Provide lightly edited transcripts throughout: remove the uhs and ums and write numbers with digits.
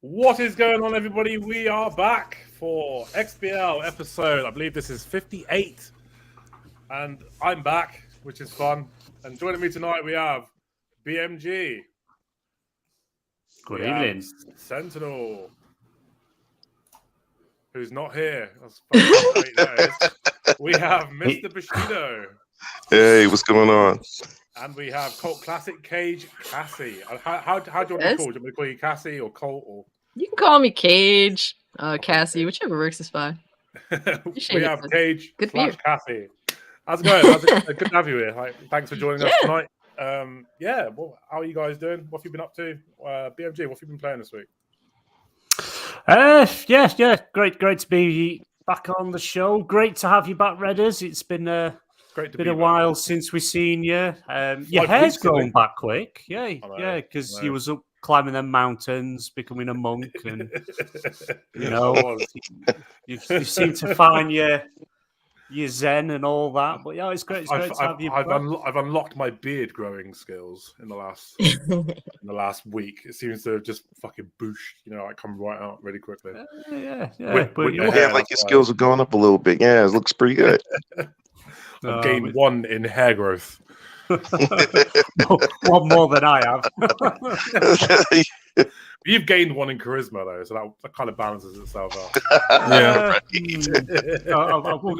What is going on, everybody? We are back for XBL episode. I believe this is 58. And I'm back, which is fun. And joining me tonight, we have BMG. Good evening. Sentinel, who's not here. That's fucking great, that is. We have Mr. Bushido. Hey, what's going on? And we have Cult Classic Cage Cassie. How do you want to be called? Do you want me to call you Cassie or Colt? Or... You can call me Cage, Cassie, whichever works is fine. We have Cage / Good Cassie. How's it going? Good to have you here. Thanks for joining us tonight. Well, how are you guys doing? What have you been up to? BMG, what have you been playing this week? Great to be back on the show. Great to have you back, Redders. It's been a while since we've seen you. Your hair's grown back quick. Because you was up climbing them mountains, becoming a monk, and you seem to find your zen and all that. But yeah, it's great. It's great to have you. I've unlocked my beard growing skills in the last week. It seems to have just fucking boosh, come right out really quickly. But your skills are going up a little bit. Yeah, it looks pretty good. I've gained 1 in hair growth. One more than I have. You've gained 1 in charisma, though, so that kind of balances itself out. I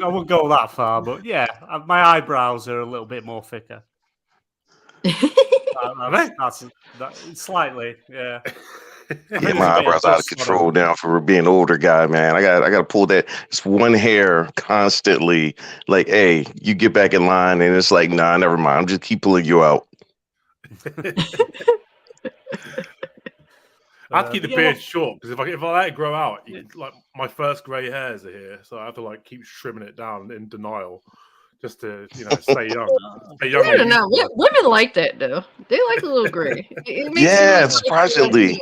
won't go that far, but yeah, my eyebrows are a little bit more thicker. That's slightly, yeah. Yeah, my eyebrows out of control now for being an older guy, man. I got to pull that just one hair constantly. Like, hey, you get back in line, and it's like, nah, never mind. I'm just keep pulling you out. I have to keep the beard short because if I let it grow out, my first grey hairs are here, so I have to keep trimming it down in denial. Just to, stay young. I don't know. Women like that, though. They like a little gray. Surprisingly.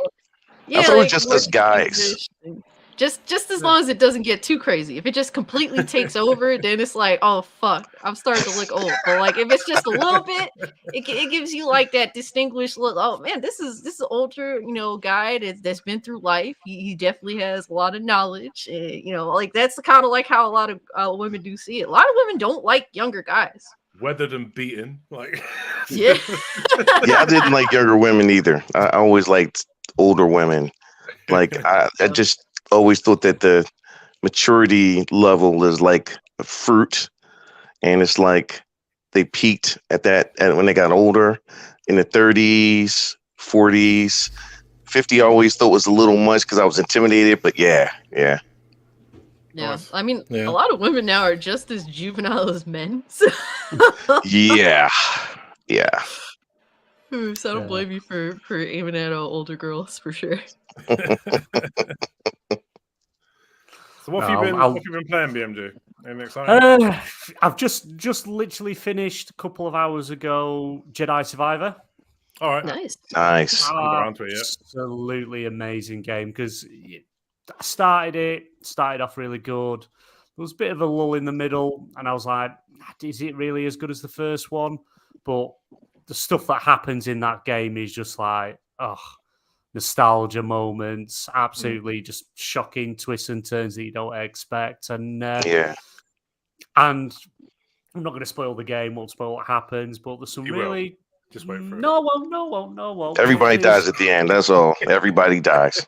Yeah, I thought it was just us guys. Just as long as it doesn't get too crazy. If it just completely takes over, then it's like, oh fuck, I'm starting to look old. But if it's just a little bit, it gives you that distinguished look. Oh man, this is an older guy that's been through life. He definitely has a lot of knowledge. That's kind of how a lot of women do see it. A lot of women don't like younger guys. Weathered and beaten, yeah. I didn't like younger women either. I always liked older women. I just always thought that the maturity level is like a fruit, and it's they peaked at that when they got older in the 30s, 40s, 50. I always thought was a little much because I was intimidated, but yeah. I mean, a lot of women now are just as juvenile as men. So. Yeah. So I don't blame you for aiming at older girls for sure. So what have you been playing, BMG? Anything exciting? I've just literally finished a couple of hours ago Jedi Survivor. All right. Nice. Absolutely amazing game because I started off really good. There was a bit of a lull in the middle, and I was like, is it really as good as the first one? But the stuff that happens in that game is just nostalgia moments, absolutely just shocking twists and turns that you don't expect. And and I'm not going to spoil the game, won't spoil what happens, but there's some really... Just wait for it. No one. Everybody dies at the end, that's all. Everybody dies.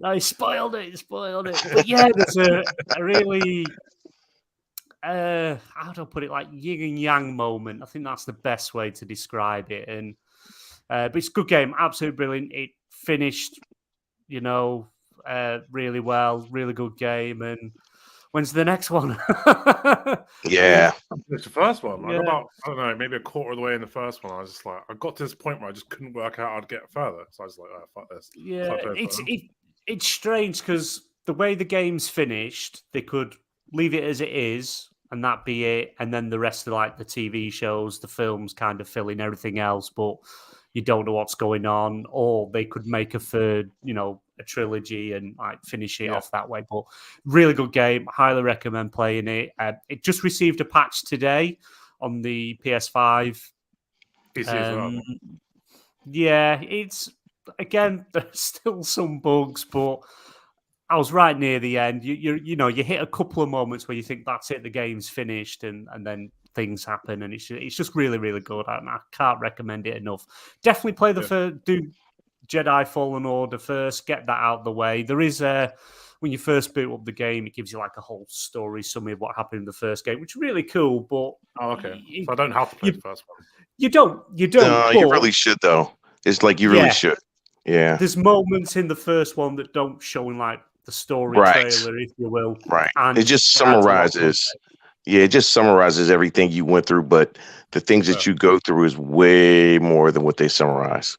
I spoiled it. But yeah, there's a really... how do I put it? Yin and yang moment. I think that's the best way to describe it. And but it's a good game, absolutely brilliant. It finished, really well, really good game. And when's the next one? Yeah, it's the first one. I don't know, maybe a quarter of the way in the first one. I was just I got to this point where I just couldn't work out how to get further. So I was like, oh, fuck this. Yeah, it's strange because the way the game's finished, they could leave it as it is and that be it, and then the rest of the TV shows, the films kind of fill in everything else, but you don't know what's going on. Or they could make a third, a trilogy and finish it off that way. But really good game, highly recommend playing it. It just received a patch today on the PS5. PC as well. Yeah, it's again, there's still some bugs, but I was right near the end. You hit a couple of moments where you think that's it, the game's finished, and then things happen, and it's just really, really good. And I can't recommend it enough. Definitely play do Jedi Fallen Order first, get that out of the way. There is when you first boot up the game, it gives you like a whole story summary of what happened in the first game, which is really cool. But so I don't have to play the first one. You don't. No, you really should though. It's like you really should. Yeah. There's moments in the first one that don't show in like the story trailer, if you will. Right. And it just summarizes. Yeah, it just summarizes everything you went through, but the things that you go through is way more than what they summarize.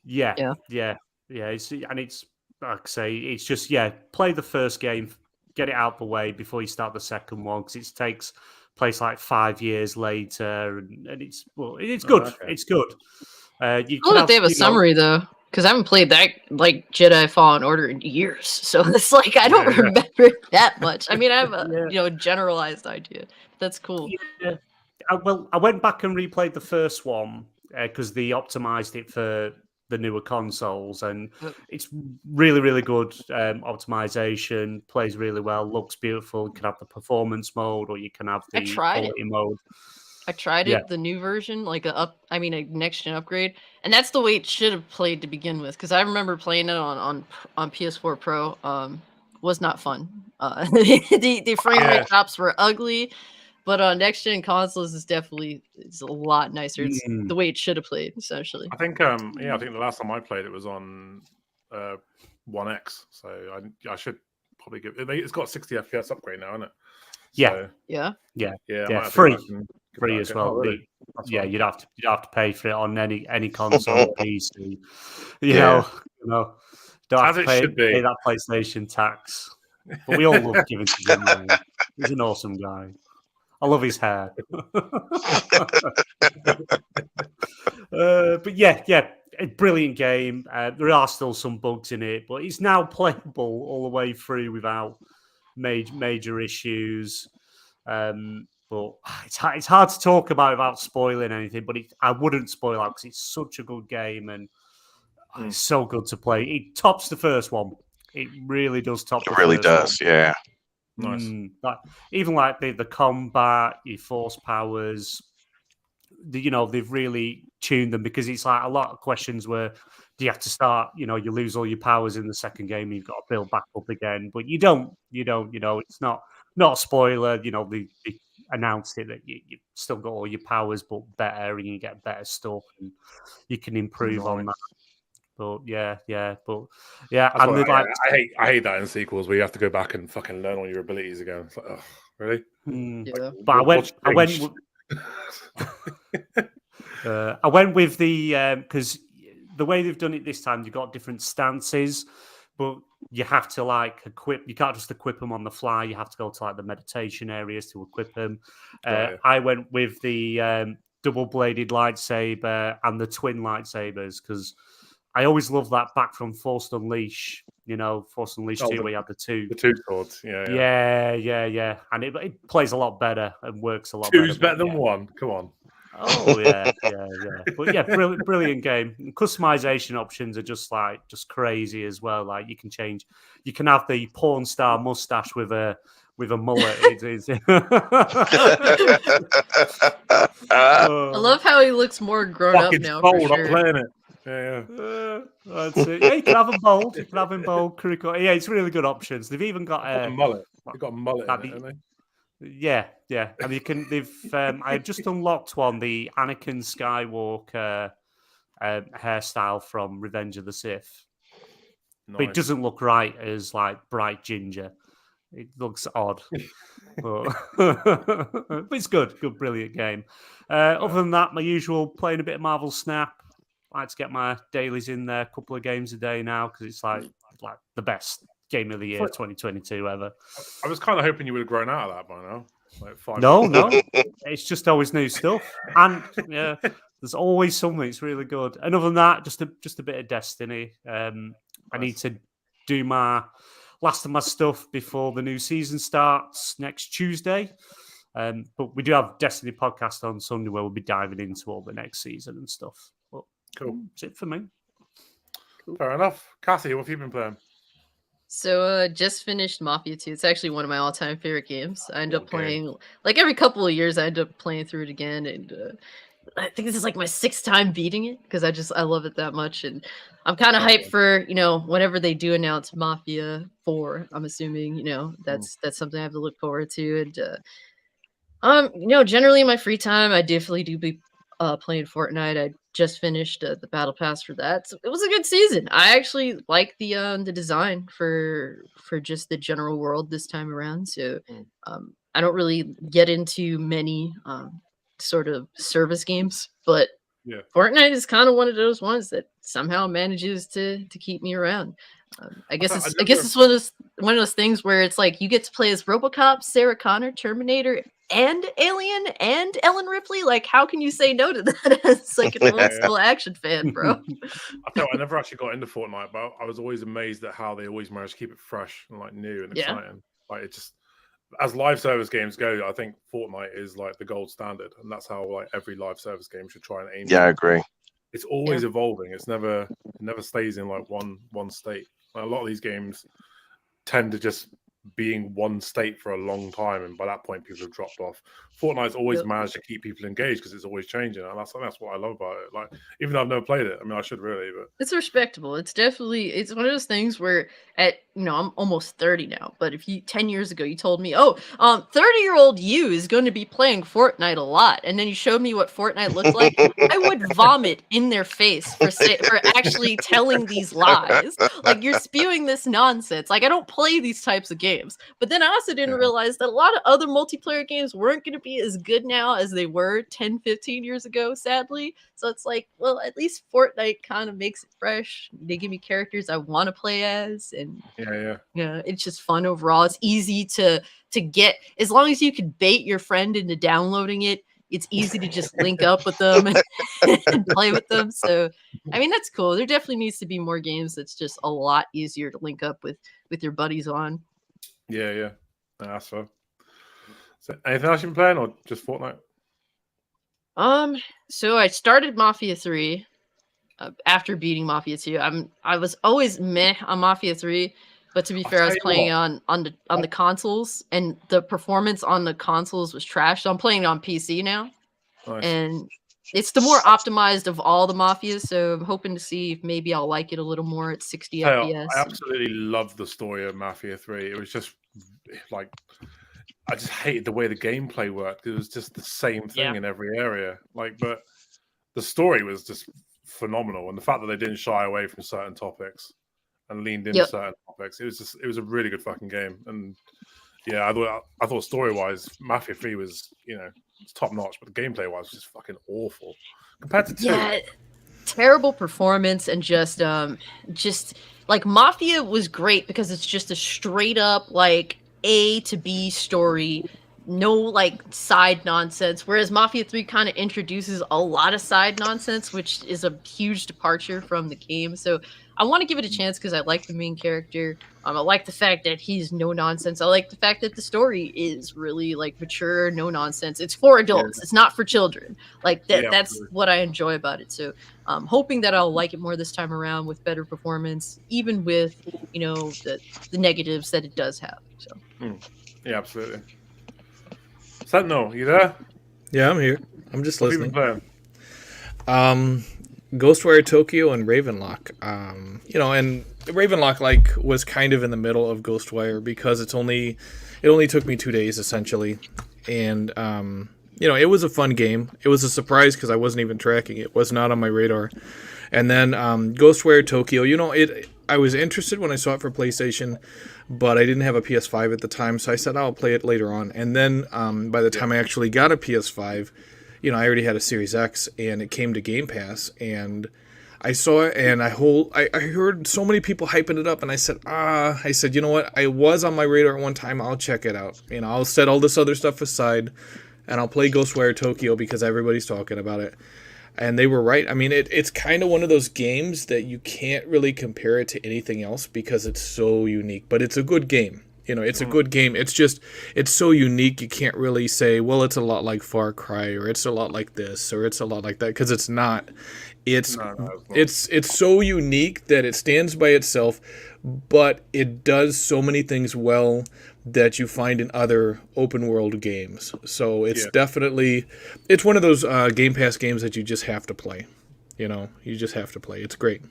Yeah. It's like I say, it's just play the first game, get it out the way before you start the second one, because it takes place like 5 years later, and it's good. Okay. It's good. Cool that they have a summary though, because I haven't played that like Jedi Fallen Order in years, so it's like I don't remember that much. I mean, I have a generalized idea. That's cool. Yeah. I went back and replayed the first one because they optimized it for the newer consoles, and it's really, really good optimization. Plays really well, looks beautiful. You can have the performance mode, or you can have the quality mode. I tried it, the new version, like a next gen upgrade, and that's the way it should have played to begin with. Because I remember playing it on PS4 Pro. Was not fun. The frame rate drops were ugly, but on next gen consoles it's a lot nicer. It's the way it should have played, essentially. I think I think the last time I played it was on One X, so I should probably give it. It's got 60 FPS upgrade now, isn't it? Yeah. Free as well. Really? You'd have to pay for it on any console PC. You know, don't have to pay that PlayStation tax. But we all love giving to him. He's an awesome guy. I love his hair. But a brilliant game. There are still some bugs in it, but it's now playable all the way through without major issues. But it's hard to talk about without spoiling anything. But I wouldn't spoil out because it's such a good game and it's so good to play. It tops the first one. It really does top. It really does, yeah. Nice. Even like the combat, your force powers. They've really tuned them, because it's like a lot of questions where do you have to start? You lose all your powers in the second game, and you've got to build back up again. But you don't. It's not a spoiler. They announced it that you've still got all your powers, but better, and you get better stuff, and you can improve on that. But I hate that in sequels where you have to go back and fucking learn all your abilities again. It's like, oh, really? Yeah. But I went with the because the way they've done it this time, you've got different stances, but you have to like equip. You can't just equip them on the fly. You have to go to like the meditation areas to equip them. I went with the double-bladed lightsaber and the twin lightsabers because I always love that back from Force Unleashed. Force Unleashed 2, where you have the two swords. Yeah. And it plays a lot better and works a lot better. Two's better than one. Come on. Oh yeah. But brilliant game. Customization options are just crazy as well. Like you can have the porn star mustache with a mullet. I love how he looks more grown up now. Bold, for sure. I'm playing it. That's it. Yeah, you can have him bold. Yeah, it's really good options. They've even got a mullet. They've got a mullet in it, haven't they? Yeah, and I've just unlocked one, the Anakin Skywalker hairstyle from Revenge of the Sith. Nice. But it doesn't look right as like bright ginger. It looks odd. but it's good, brilliant game. Other than that, my usual playing a bit of Marvel Snap. I like to get my dailies in there, a couple of games a day now, because it's like the best game of the year 2022 ever. I was kind of hoping you would have grown out of that by now. Like 5 No, it's just always new stuff, and there's always something. It's really good. And other than that, just a bit of Destiny. I need to do my last of my stuff before the new season starts next Tuesday. But we do have Destiny podcast on Sunday where we'll be diving into all the next season and stuff. But cool. That's it for me. Fair enough. Cassie, what have you been playing? So just finished Mafia 2. It's actually one of my all-time favorite games. I end up Good playing like every couple of years. I end up playing through it again, and I think this is like my 6th time beating it because I love it that much, and I'm kind of hyped for whenever they do announce Mafia 4. I'm assuming that's something I have to look forward to, and generally in my free time, I definitely do be playing Fortnite. I just finished the battle pass for that. So it was a good season. I actually like the design for just the general world this time around. So I don't really get into many sort of service games, but Fortnite is kind of one of those ones that somehow manages to keep me around. I guess it's one of those things where it's like you get to play as RoboCop, Sarah Connor, Terminator, and Alien, and Ellen Ripley. Like, how can you say no to that? It's like an old school action fan, bro. I never actually got into Fortnite, but I was always amazed at how they always managed to keep it fresh and like new and exciting. Like it just, as live service games go, I think Fortnite is like the gold standard, and that's how like every live service game should try and aim. Yeah, I agree. It's always evolving. It never stays in like one state. Like, a lot of these games tend to just be in one state for a long time, and by that point, people have dropped off. Fortnite's always managed to keep people engaged because it's always changing, and that's what I love about it. Like, even though I've never played it, I mean, I should really, but it's respectable. It's one of those things where I'm almost 30 now, but if 10 years ago you told me, 30-year-old you is going to be playing Fortnite a lot, and then you showed me what Fortnite looked like, I would vomit in their face for actually telling these lies. Like, you're spewing this nonsense. Like, I don't play these types of games, but then I also didn't realize that a lot of other multiplayer games weren't going to be as good now as they were 10, 15 years ago, sadly. So it's like, well, at least Fortnite kind of makes it fresh. They give me characters I want to play as, and it's just fun overall. It's easy to get, as long as you can bait your friend into downloading it. It's easy to just link up with them and play with them. So, I mean, that's cool. There definitely needs to be more games that's just a lot easier to link up with your buddies on. Yeah, that's fun. So, anything else you've been playing, or just Fortnite? So I started Mafia 3 after beating Mafia 2. I was always meh on Mafia 3, but to be fair, I was playing on the consoles, and the performance on the consoles was trash. So I'm playing on PC now, and it's the more optimized of all the Mafias. So I'm hoping to see if maybe I'll like it a little more at 60 FPS. I absolutely loved the story of Mafia 3. It was just like, I just hated the way the gameplay worked. It was just the same thing in every area. Like, but the story was just phenomenal, and the fact that they didn't shy away from certain topics and leaned into certain topics, it was a really good fucking game. And I thought story wise, Mafia 3 was it's top notch, but the gameplay wise was just fucking awful compared to 2. Yeah, terrible performance, and just like Mafia was great because it's just a straight up like A to B story, no like side nonsense, whereas Mafia 3 kind of introduces a lot of side nonsense, which is a huge departure from the game. So I want to give it a chance because I like the main character. I like the fact that he's no nonsense. I like the fact that the story is really like mature, no nonsense. It's for adults. It's not for children. Like that's what I enjoy about it. So I'm hoping that I'll like it more this time around with better performance, even with the negatives that it does have. So yeah, absolutely. Sentinel, you there? Yeah, I'm here. I'm just listening. What have you been playing? Ghostwire Tokyo and Ravenlock. And Ravenlock was kind of in the middle of Ghostwire because it only took me 2 days essentially, and it was a fun game. It was a surprise because I wasn't even tracking it. It was not on my radar. And then Ghostwire Tokyo, I was interested when I saw it for PlayStation, but I didn't have a PS5 at the time, so I said I'll play it later on. And then by the time I actually got a PS5, I already had a Series X, and it came to Game Pass, and I saw it, and I heard so many people hyping it up, and I said, you know what, I was on my radar at one time, I'll check it out. I'll set all this other stuff aside, and I'll play Ghostwire Tokyo because everybody's talking about it. And they were right. I mean, it's kind of one of those games that you can't really compare it to anything else because it's so unique. But it's a good game. You know, it's a good game. It's just, it's so unique. You can't really say, well, it's a lot like Far Cry, or it's a lot like this, or it's a lot like that, because it's not. It's it's so unique that it stands by itself, but it does so many things well that you find in other open world games. So it's definitely, it's one of those Game Pass games that you just have to play. You know, you just have to play. It's great.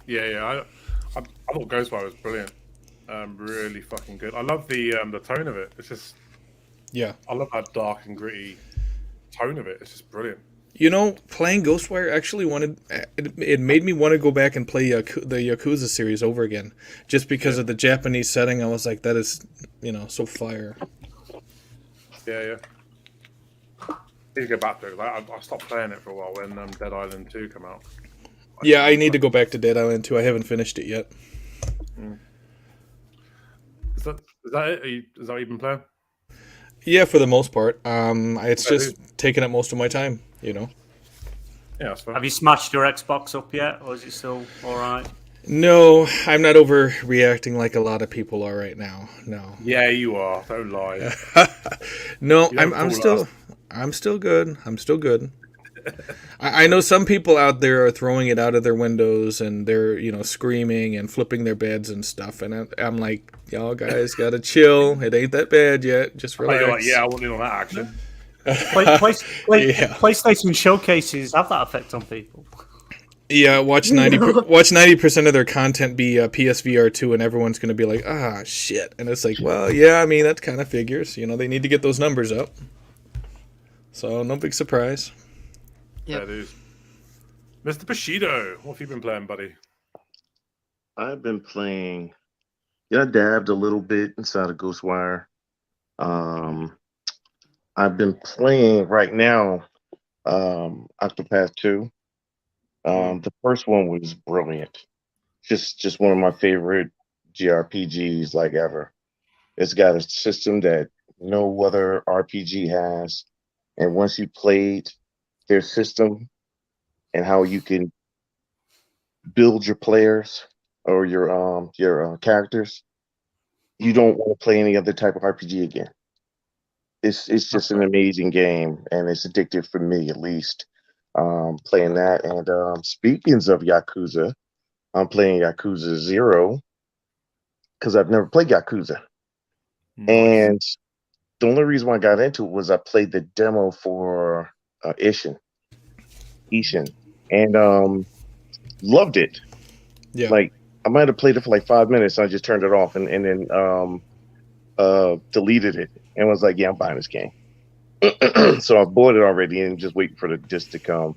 Yeah. I thought Ghostwire was brilliant. Really fucking good. I love the tone of it. It's just, I love that dark and gritty tone of it. It's just brilliant. You know, playing Ghostwire actually it made me want to go back and play the Yakuza series over again, just because of the Japanese setting. I was like, that is, you know, so fire. Yeah. I need to go back to it. I stopped playing it for a while when Dead Island 2 came out. I need to go back to Dead Island 2. I haven't finished it yet. Is that it? Is that what you've been playing? Yeah, for the most part. It's just taking up most of my time, you know. Yeah, that's fine. Have you smashed your Xbox up yet, or is it still all right? No, I'm not overreacting like a lot of people are right now. No. Yeah, you are. Don't lie. No, I'm still good. I'm still good. I know some people out there are throwing it out of their windows and they're, you know, screaming and flipping their beds and stuff. And I'm like, y'all guys gotta chill. It ain't that bad yet. Just relax. You're like, yeah, I want in on that action. PlayStation showcases have that effect on people. Yeah, watch 90% of their content be PSVR 2, and everyone's going to be like, shit. And it's like, well, yeah, I mean, that kind of figures. You know, they need to get those numbers up. So, no big surprise. Yeah, dude. Mr. Bushido, what have you been playing, buddy? I've been playing. I dabbed a little bit inside of Ghostwire. I've been playing right now Octopath 2. The first one was brilliant. Just one of my favorite JRPGs like ever. It's got a system that no other RPG has. And once you played their system and how you can build your players or your characters, you don't want to play any other type of RPG again. It's just an amazing game, and it's addictive for me at least. Playing that, and speaking of Yakuza, I'm playing Yakuza 0 because I've never played Yakuza. Nice. And the only reason why I got into it was I played the demo for Ishin, and loved it. Yeah, like I might have played it for like 5 minutes, and I just turned it off, and then deleted it, and was like, yeah, I'm buying this game. So I bought it already and just waiting for the disc to come.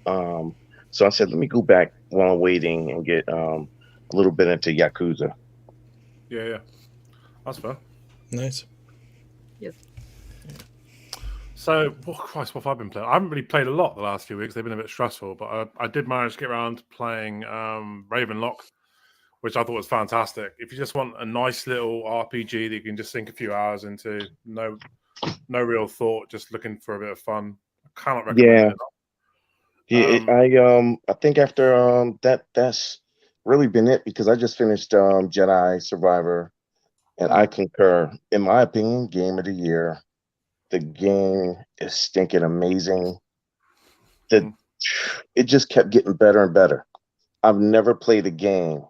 So I said, let me go back while I'm waiting and get a little bit into Yakuza. Yeah. That's fair. Nice. Yes. So, Christ, what have I been playing? I haven't really played a lot the last few weeks. They've been a bit stressful, but I did manage to get around to playing Ravenlock, which I thought was fantastic. If you just want a nice little RPG that you can just sink a few hours into, no real thought, just looking for a bit of fun, I cannot recommend it. I think after that's really been it, because I just finished Jedi Survivor, and I concur. In my opinion, game of the year. The game is stinking amazing. It just kept getting better and better. I've never played a game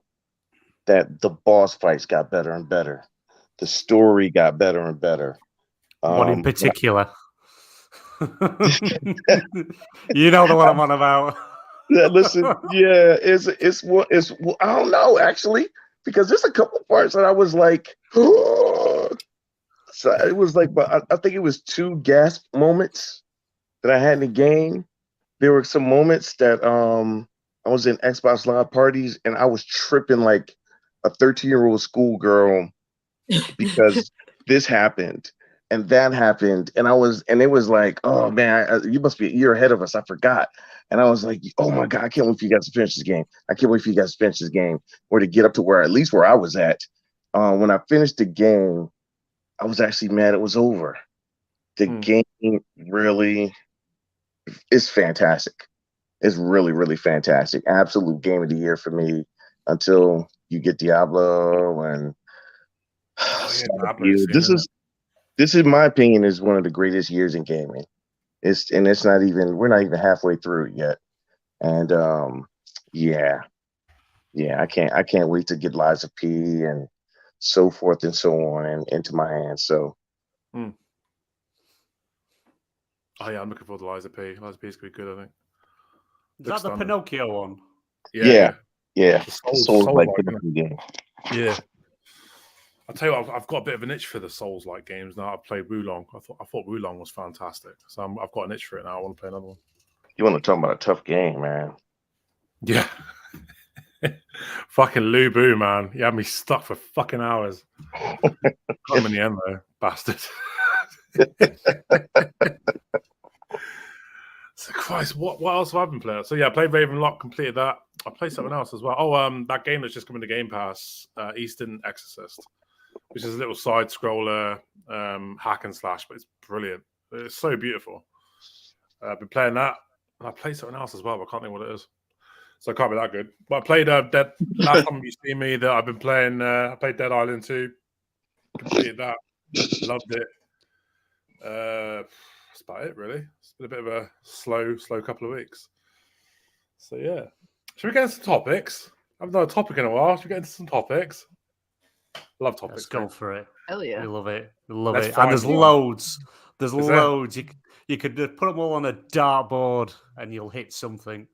that the boss fights got better and better. The story got better and better. What in particular? You know the one I'm on about. Listen, it's I don't know actually, because there's a couple parts that I was like, oh. So it was like, but I think it was 2 gasp moments that I had in the game. There were some moments that I was in Xbox Live parties and I was tripping like a 13-year-old schoolgirl because this happened and that happened, and it was like, oh man, you must be a year ahead of us. I forgot, and I was like, oh my god, I can't wait for you guys to finish this game. I can't wait for you guys to finish this game, or to get up to where I was at. When I finished the game, I was actually mad it was over. The game really is fantastic. It's really, really fantastic. Absolute game of the year for me until you get Diablo and Diablo soon, this is in my opinion is one of the greatest years in gaming. It's not even we're not even halfway through it yet. And yeah, I can't wait to get Liza P and so forth and so on and into my hands. So Oh yeah, I'm looking forward to Liza P. Liza P is gonna be good, I think. Is that the Pinocchio one? Yeah. Souls like like, the game. Yeah. I'll tell you what, I've got a bit of an itch for the Souls-like games now. I've played Wulong. I thought Wulong was fantastic. So I've got an itch for it now. I want to play another one. You want to talk about a tough game, man? Yeah. Fucking Lu Bu, man. You had me stuck for fucking hours. Got him in the end, though. Bastard. So, Christ, what else have I been playing? So, yeah, I played Ravenlock, completed that. I played something else as well. Oh, that game that's just coming to Game Pass, Eastern Exorcist, which is a little side-scroller hack and slash, but it's brilliant. It's so beautiful. I've been playing that. And I played something else as well, but I can't think what it is. So it can't be that good. But I played that last time you see me that I've been playing. I played Dead Island 2. Completed that. Loved it. That's about it, really. It's been a bit of a slow couple of weeks. So yeah. Should we get into some topics? I haven't done a topic in a while. Should we get into some topics? Love topics. Let's go for it. Hell yeah. We love it. We love Let's it. And there's find one. loads. There's Is there? loads. You could put them all on a dartboard and you'll hit something.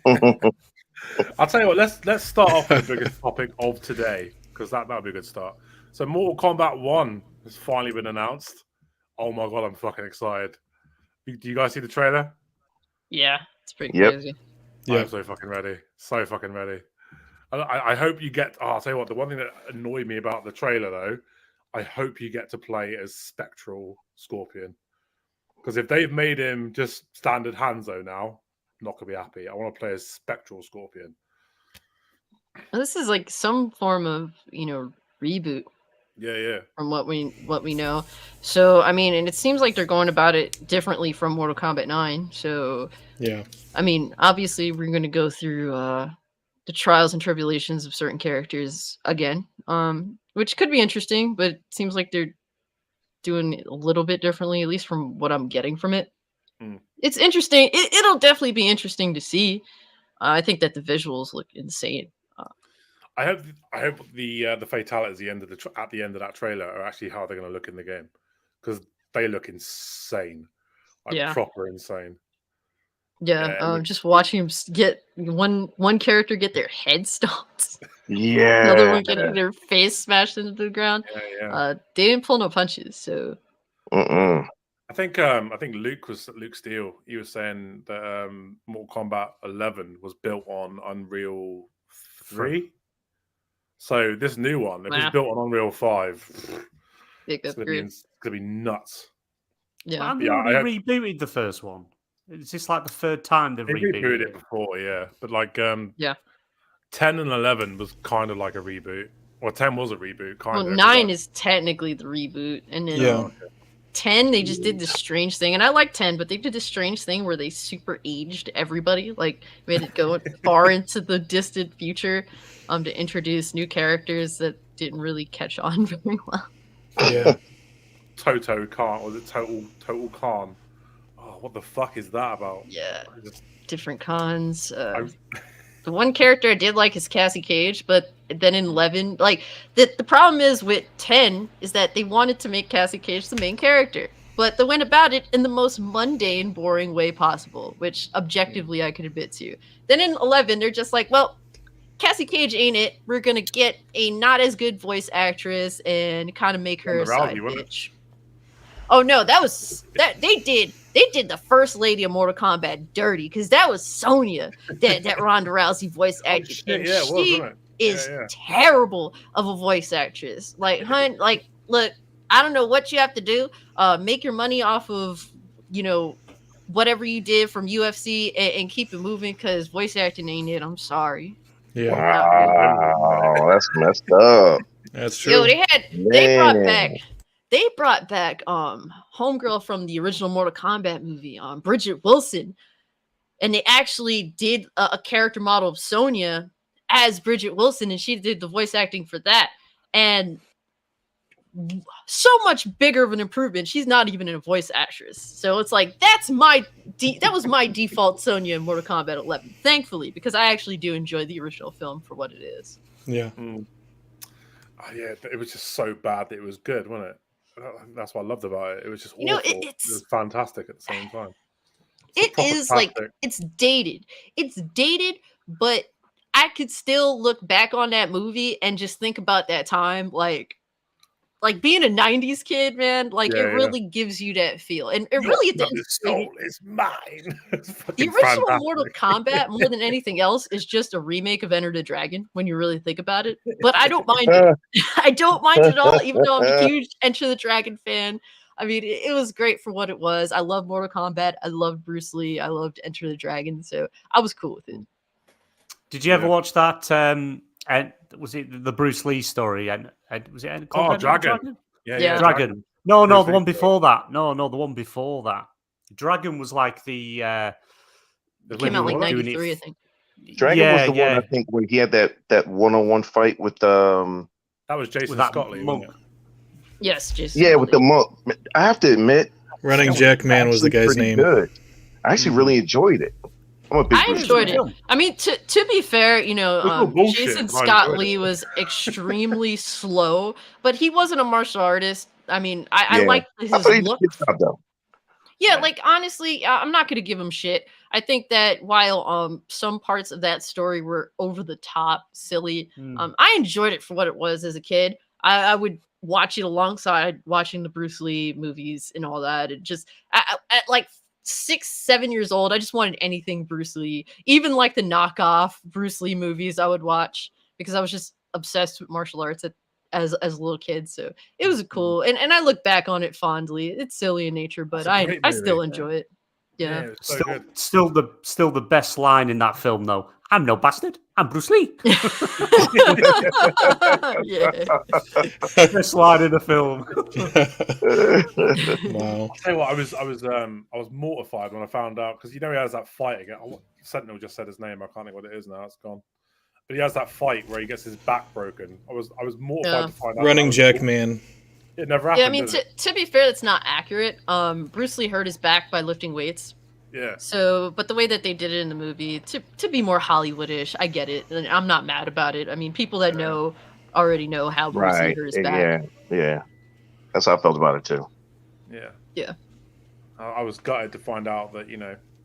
I'll tell you what. Let's start off with the biggest topic of today because that'll be a good start. So Mortal Kombat 1 has finally been announced. Oh my god, I'm fucking excited. Do you guys see the trailer? Yeah, it's pretty Yep. crazy. I'm so fucking ready. So fucking ready. I hope you get... I'll tell you what, the one thing that annoyed me about the trailer, though, I hope you get to play as Spectral Scorpion. Because if they've made him just standard Hanzo now, I'm not going to be happy. I want to play as Spectral Scorpion. Well, this is like some form of, reboot Yeah. from what we know. So, I mean, and it seems like they're going about it differently from Mortal Kombat 9. So, Yeah. I mean, obviously we're going to go through the trials and tribulations of certain characters again, which could be interesting, but it seems like they're doing it a little bit differently, at least from what I'm getting from it. It's interesting. It'll definitely be interesting to see. I think that the visuals look insane. I hope the fatalities at the end of that trailer are actually how they're going to look in the game because they look insane, like proper insane. Yeah, just watching him get one character get their head stomped, Yeah. another one getting their face smashed into the ground. Yeah. They didn't pull no punches, so. I think Luke Steele. He was saying that Mortal Kombat 11 was built on Unreal 3. So this new one, if it's built on Unreal 5, it's gonna be nuts. Yeah, They already rebooted the first one. Is this like the third time they've rebooted it before? Yeah, but like 10 and 11 was kind of like a reboot. Well, 10 was a reboot. Kind of. 9 is technically the reboot, and then 10 they just did this strange thing, and I like 10, but they did this strange thing where they super aged everybody, like made it go far into the distant future, to introduce new characters that didn't really catch on very well. Yeah. Toto Khan, or was it Total Khan? Oh, what the fuck is that about? Yeah, different cons. The one character I did like is Cassie Cage, but then in 11, like the problem is with 10 is that they wanted to make Cassie Cage the main character, but they went about it in the most mundane, boring way possible, which objectively I could admit to. Then in 11, they're just like, well, Cassie Cage ain't it. We're gonna get a not as good voice actress and kind of make her a side bitch. Oh no, they did the first lady of Mortal Kombat dirty because that was Sonya that Ronda Rousey voice acted, she is terrible of a voice actress. Like, hun, look, I don't know what you have to do. Make your money off of whatever you did from UFC and keep it moving because voice acting ain't it. I'm sorry. Yeah. Wow, that's messed up. That's true. Yo, they brought back homegirl from the original Mortal Kombat movie, Bridget Wilson, and they actually did a character model of Sonya as Bridget Wilson, and she did the voice acting for that. And so much bigger of an improvement. She's not even a voice actress. So it's like, that was my default Sonya in Mortal Kombat 11. Thankfully, because I actually do enjoy the original film for what it is. Yeah. Oh, yeah, it was just so bad that it was good, wasn't it? That's what I loved about it. It was just awful. It was fantastic at the same time. It is like, it's dated. It's dated, but I could still look back on that movie and just think about that time, like being a 90s kid, man, like it really gives you that feel. And it really the soul is mine. The original Mortal Kombat, more than anything else, is just a remake of Enter the Dragon when you really think about it. But I don't mind it. I don't mind it at all, even though I'm a huge Enter the Dragon fan. I mean, it was great for what it was. I love Mortal Kombat. I loved Bruce Lee. I loved Enter the Dragon. So I was cool with it. Did you ever watch that? And was it the Bruce Lee story? And was it called Dragon? Yeah, Dragon. No, the one before that. No, the one before that. Dragon was like the. It came out like 93, I think. Dragon was the one I think where he had that one-on-one fight with that was Jason Scottley. Yes, Jason. Yeah, with the monk. I have to admit, Running Jack Man was the guy's name. Good. I actually really enjoyed it. I enjoyed it. I mean, to be fair, Jason Scott Lee was extremely slow, but he wasn't a martial artist. I mean, I liked his look. Yeah, like honestly, I'm not gonna give him shit. I think that while some parts of that story were over the top, silly, I enjoyed it for what it was as a kid. I would watch it alongside watching the Bruce Lee movies and all that. And just at like 6-7 years old, I just wanted anything Bruce Lee, even like the knockoff Bruce Lee movies I would watch, because I was just obsessed with martial arts as a little kid. So it was cool, and I look back on it fondly. It's silly in nature, but I still enjoy it. Yeah, still the best line in that film though. I'm no bastard. I'm Bruce Lee. Best line in the film. Wow. I'll tell you what, I was mortified when I found out, because he has that fight again. Sentinel just said his name. I can't think what it is now. It's gone. But he has that fight where he gets his back broken. I was mortified to find out. Running Jack Man. It never happened. Yeah, I mean, to be fair, that's not accurate. Bruce Lee hurt his back by lifting weights. Yeah. So, but the way that they did it in the movie, to be more Hollywoodish, I get it, and I'm not mad about it. I mean, people that know already know how Bruce Lee hurt his back. Yeah. That's how I felt about it too. Yeah. I was gutted to find out that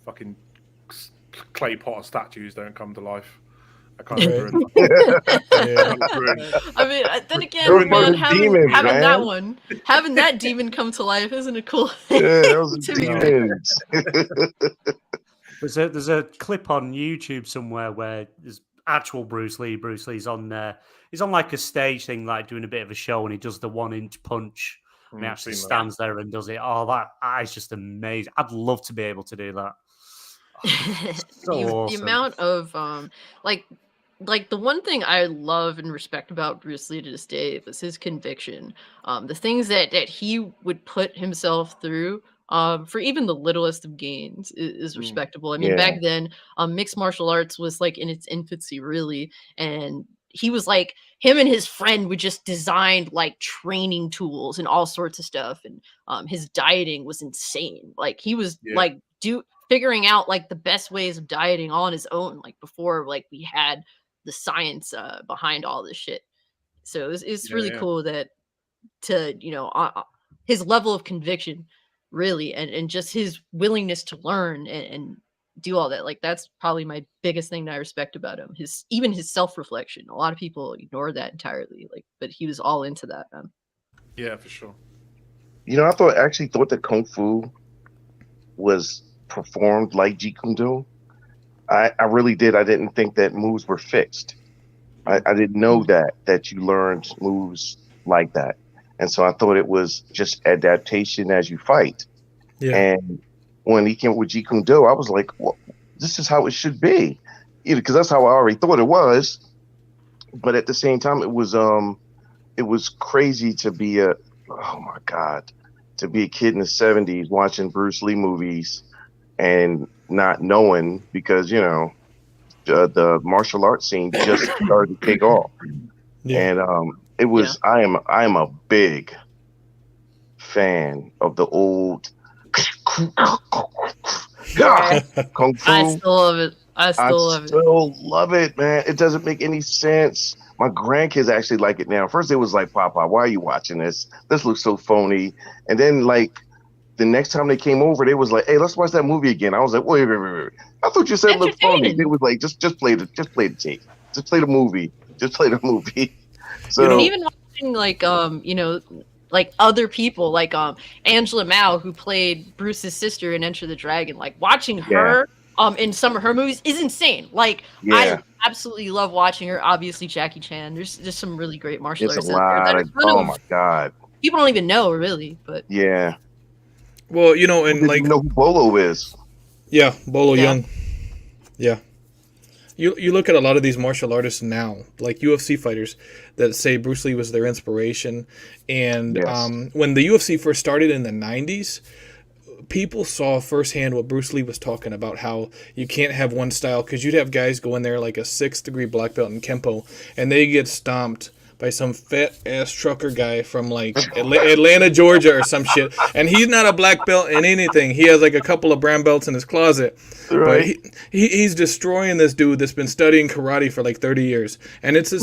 fucking clay pot statues don't come to life. I can't remember. I mean, then again, man, having that demon come to life isn't a cool thing. Yeah, that was There's a clip on YouTube somewhere where there's actual Bruce Lee. Bruce Lee's on there. He's on like a stage thing, like doing a bit of a show, and he does the 1-inch punch. And he actually stands there and does it. Oh, that is just amazing. I'd love to be able to do that. The amount of like the one thing I love and respect about Bruce Lee to this day was his conviction. The things that he would put himself through for even the littlest of gains is respectable. I mean, back then, mixed martial arts was like in its infancy, really, and he was like, him and his friend would just design like training tools and all sorts of stuff, and his dieting was insane. Like he was figuring out like the best ways of dieting on his own, like before like we had the science behind all this shit. So it's really cool that his level of conviction, really, and just his willingness to learn and do all that. Like that's probably my biggest thing that I respect about him. His self-reflection. A lot of people ignore that entirely, but he was all into that. Yeah, for sure. I actually thought that Kung Fu was performed like Jeet Kune Do. I really did. I didn't think that moves were fixed. I didn't know that you learned moves like that. And so I thought it was just adaptation as you fight. Yeah. And when he came with Jeet Kune Do, I was like, well, this is how it should be. Because that's how I already thought it was. But at the same time, it was crazy to be a kid in the 70s watching Bruce Lee movies and not knowing, because the martial arts scene just started to take off, and it was. I am a big fan of the old kung fu. I still love it. I still love it, man. It doesn't make any sense. My grandkids actually like it now. First, it was like, Papa, why are you watching this? This looks so phony. And then, like, the next time they came over, they was like, hey, let's watch that movie again. I was like, wait. I thought you said it looked phony. They was like, just play the tape. Just play the movie. So even watching like like other people like Angela Mao, who played Bruce's sister in Enter the Dragon, like watching her in some of her movies is insane. Like I absolutely love watching her. Obviously Jackie Chan. There's just some really great martial artists out there. Oh my god. People don't even know really, but yeah. Well, and like you know who Bolo is. Yeah, Bolo Young. Yeah. You look at a lot of these martial artists now, like UFC fighters, that say Bruce Lee was their inspiration. And when the UFC first started in the 90s, people saw firsthand what Bruce Lee was talking about, how you can't have one style, because you'd have guys go in there like a 6th degree black belt in Kempo, and they get stomped by some fat ass trucker guy from like Atlanta, Georgia or some shit. And he's not a black belt in anything. He has like a couple of brown belts in his closet. Right. But he's destroying this dude that's been studying karate for like 30 years. And it's the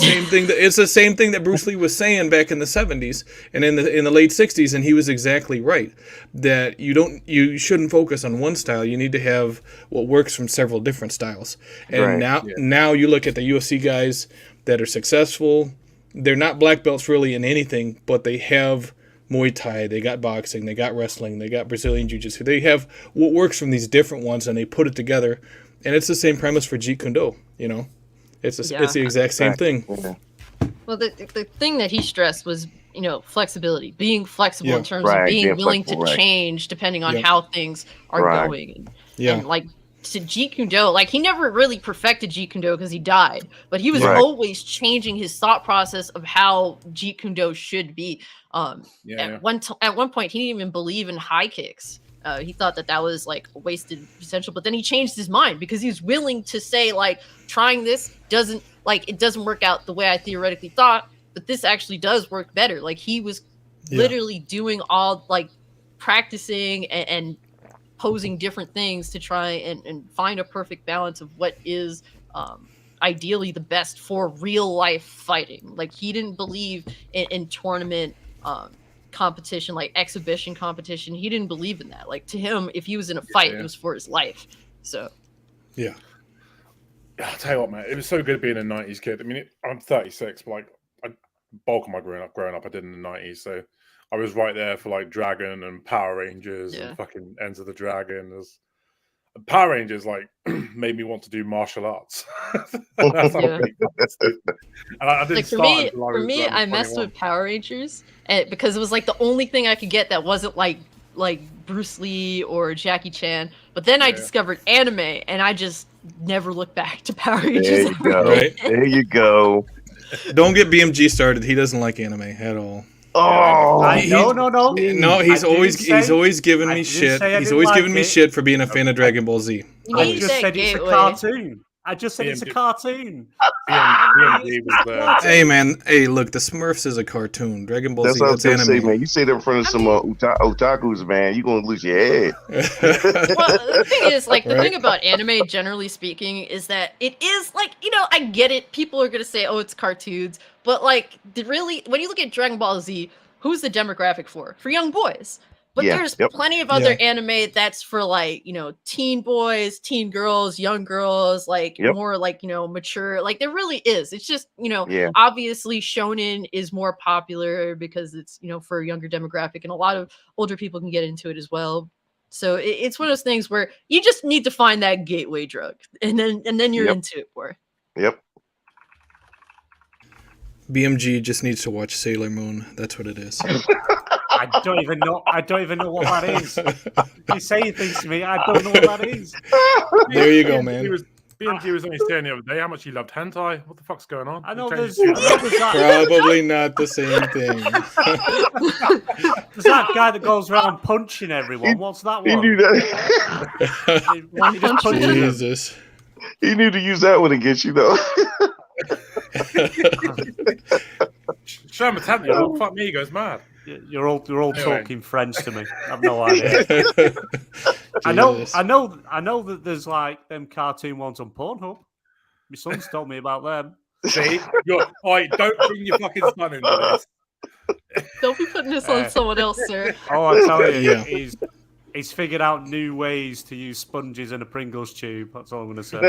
same thing that Bruce Lee was saying back in the 70s and in the late 60s, and he was exactly right. That you shouldn't focus on one style. You need to have what works from several different styles. And now you look at the UFC guys that are successful. They're not black belts really in anything, but they have Muay Thai, they got boxing, they got wrestling, they got Brazilian Jiu-Jitsu. They have what works from these different ones, and they put it together. And it's the same premise for Jeet Kune Do, It's the exact same thing. Well, the thing that he stressed was, flexibility, being flexible in terms of being willing to change depending on how things are going. And like, to Jeet Kune Do, like he never really perfected Jeet Kune Do because he died, but he was always changing his thought process of how Jeet Kune Do should be. At one point, he didn't even believe in high kicks. He thought that was like a wasted potential, but then he changed his mind because he was willing to say like, trying this doesn't work out the way I theoretically thought, but this actually does work better. Like he was literally doing all like practicing and posing different things to try and find a perfect balance of what is ideally the best for real life fighting. Like he didn't believe in tournament competition, like exhibition competition. He didn't believe in that. Like to him, if he was in a fight, it was for his life. So I'll tell you what, man, it was so good being a 90s kid. I mean, I'm 36, but like bulk of my growing up I did in the 90s, so I was right there for like Dragon and Power Rangers and fucking Enter the Dragon. Power Rangers like made me want to do martial arts. That's how big that was. And I didn't start for me, I messed with Power Rangers because it was like the only thing I could get that wasn't like Bruce Lee or Jackie Chan. But then I discovered anime, and I just never looked back to Power Rangers. There you go. There you go. Don't get BMG started. He doesn't like anime at all. Oh, no! He's always giving me shit. He's always giving me shit for being a fan of Dragon Ball Z. I just said it's a cartoon. Hey man, look, the Smurfs is a cartoon. Dragon Ball Z, that's anime. Say, man. You say that in front of some otakus, man, you're gonna lose your head. Well, the thing is, like, the thing about anime, generally speaking, is that it is like, I get it. People are gonna say, "Oh, it's cartoons," but like, really, when you look at Dragon Ball Z, who's the demographic for? For young boys. But there's plenty of other anime that's for like, teen boys, teen girls, young girls, like more like, mature. Like there really is. It's just, obviously shonen is more popular because it's, for a younger demographic, and a lot of older people can get into it as well. So it's one of those things where you just need to find that gateway drug, and then you're into it more. Yep. BMG just needs to watch Sailor Moon. That's what it is. I don't even know what that is. You say things to me, I don't know what that is. There you go, man. BMG was only saying the other day how much he loved hentai. What the fuck's going on? I know there's probably not the same thing. There's that guy that goes around punching everyone. What's that one? He do that. Jesus. He knew to use that one against you, though. Show him a tent, you know. Fuck me, he goes mad. You're all talking French to me. I've no idea. I know that there's like them cartoon ones on Pornhub. My son's told me about them. See, don't bring your fucking son into this. Don't be putting this on someone else, sir. Oh, I tell you, he's figured out new ways to use sponges in a Pringles tube. That's all I'm going to say.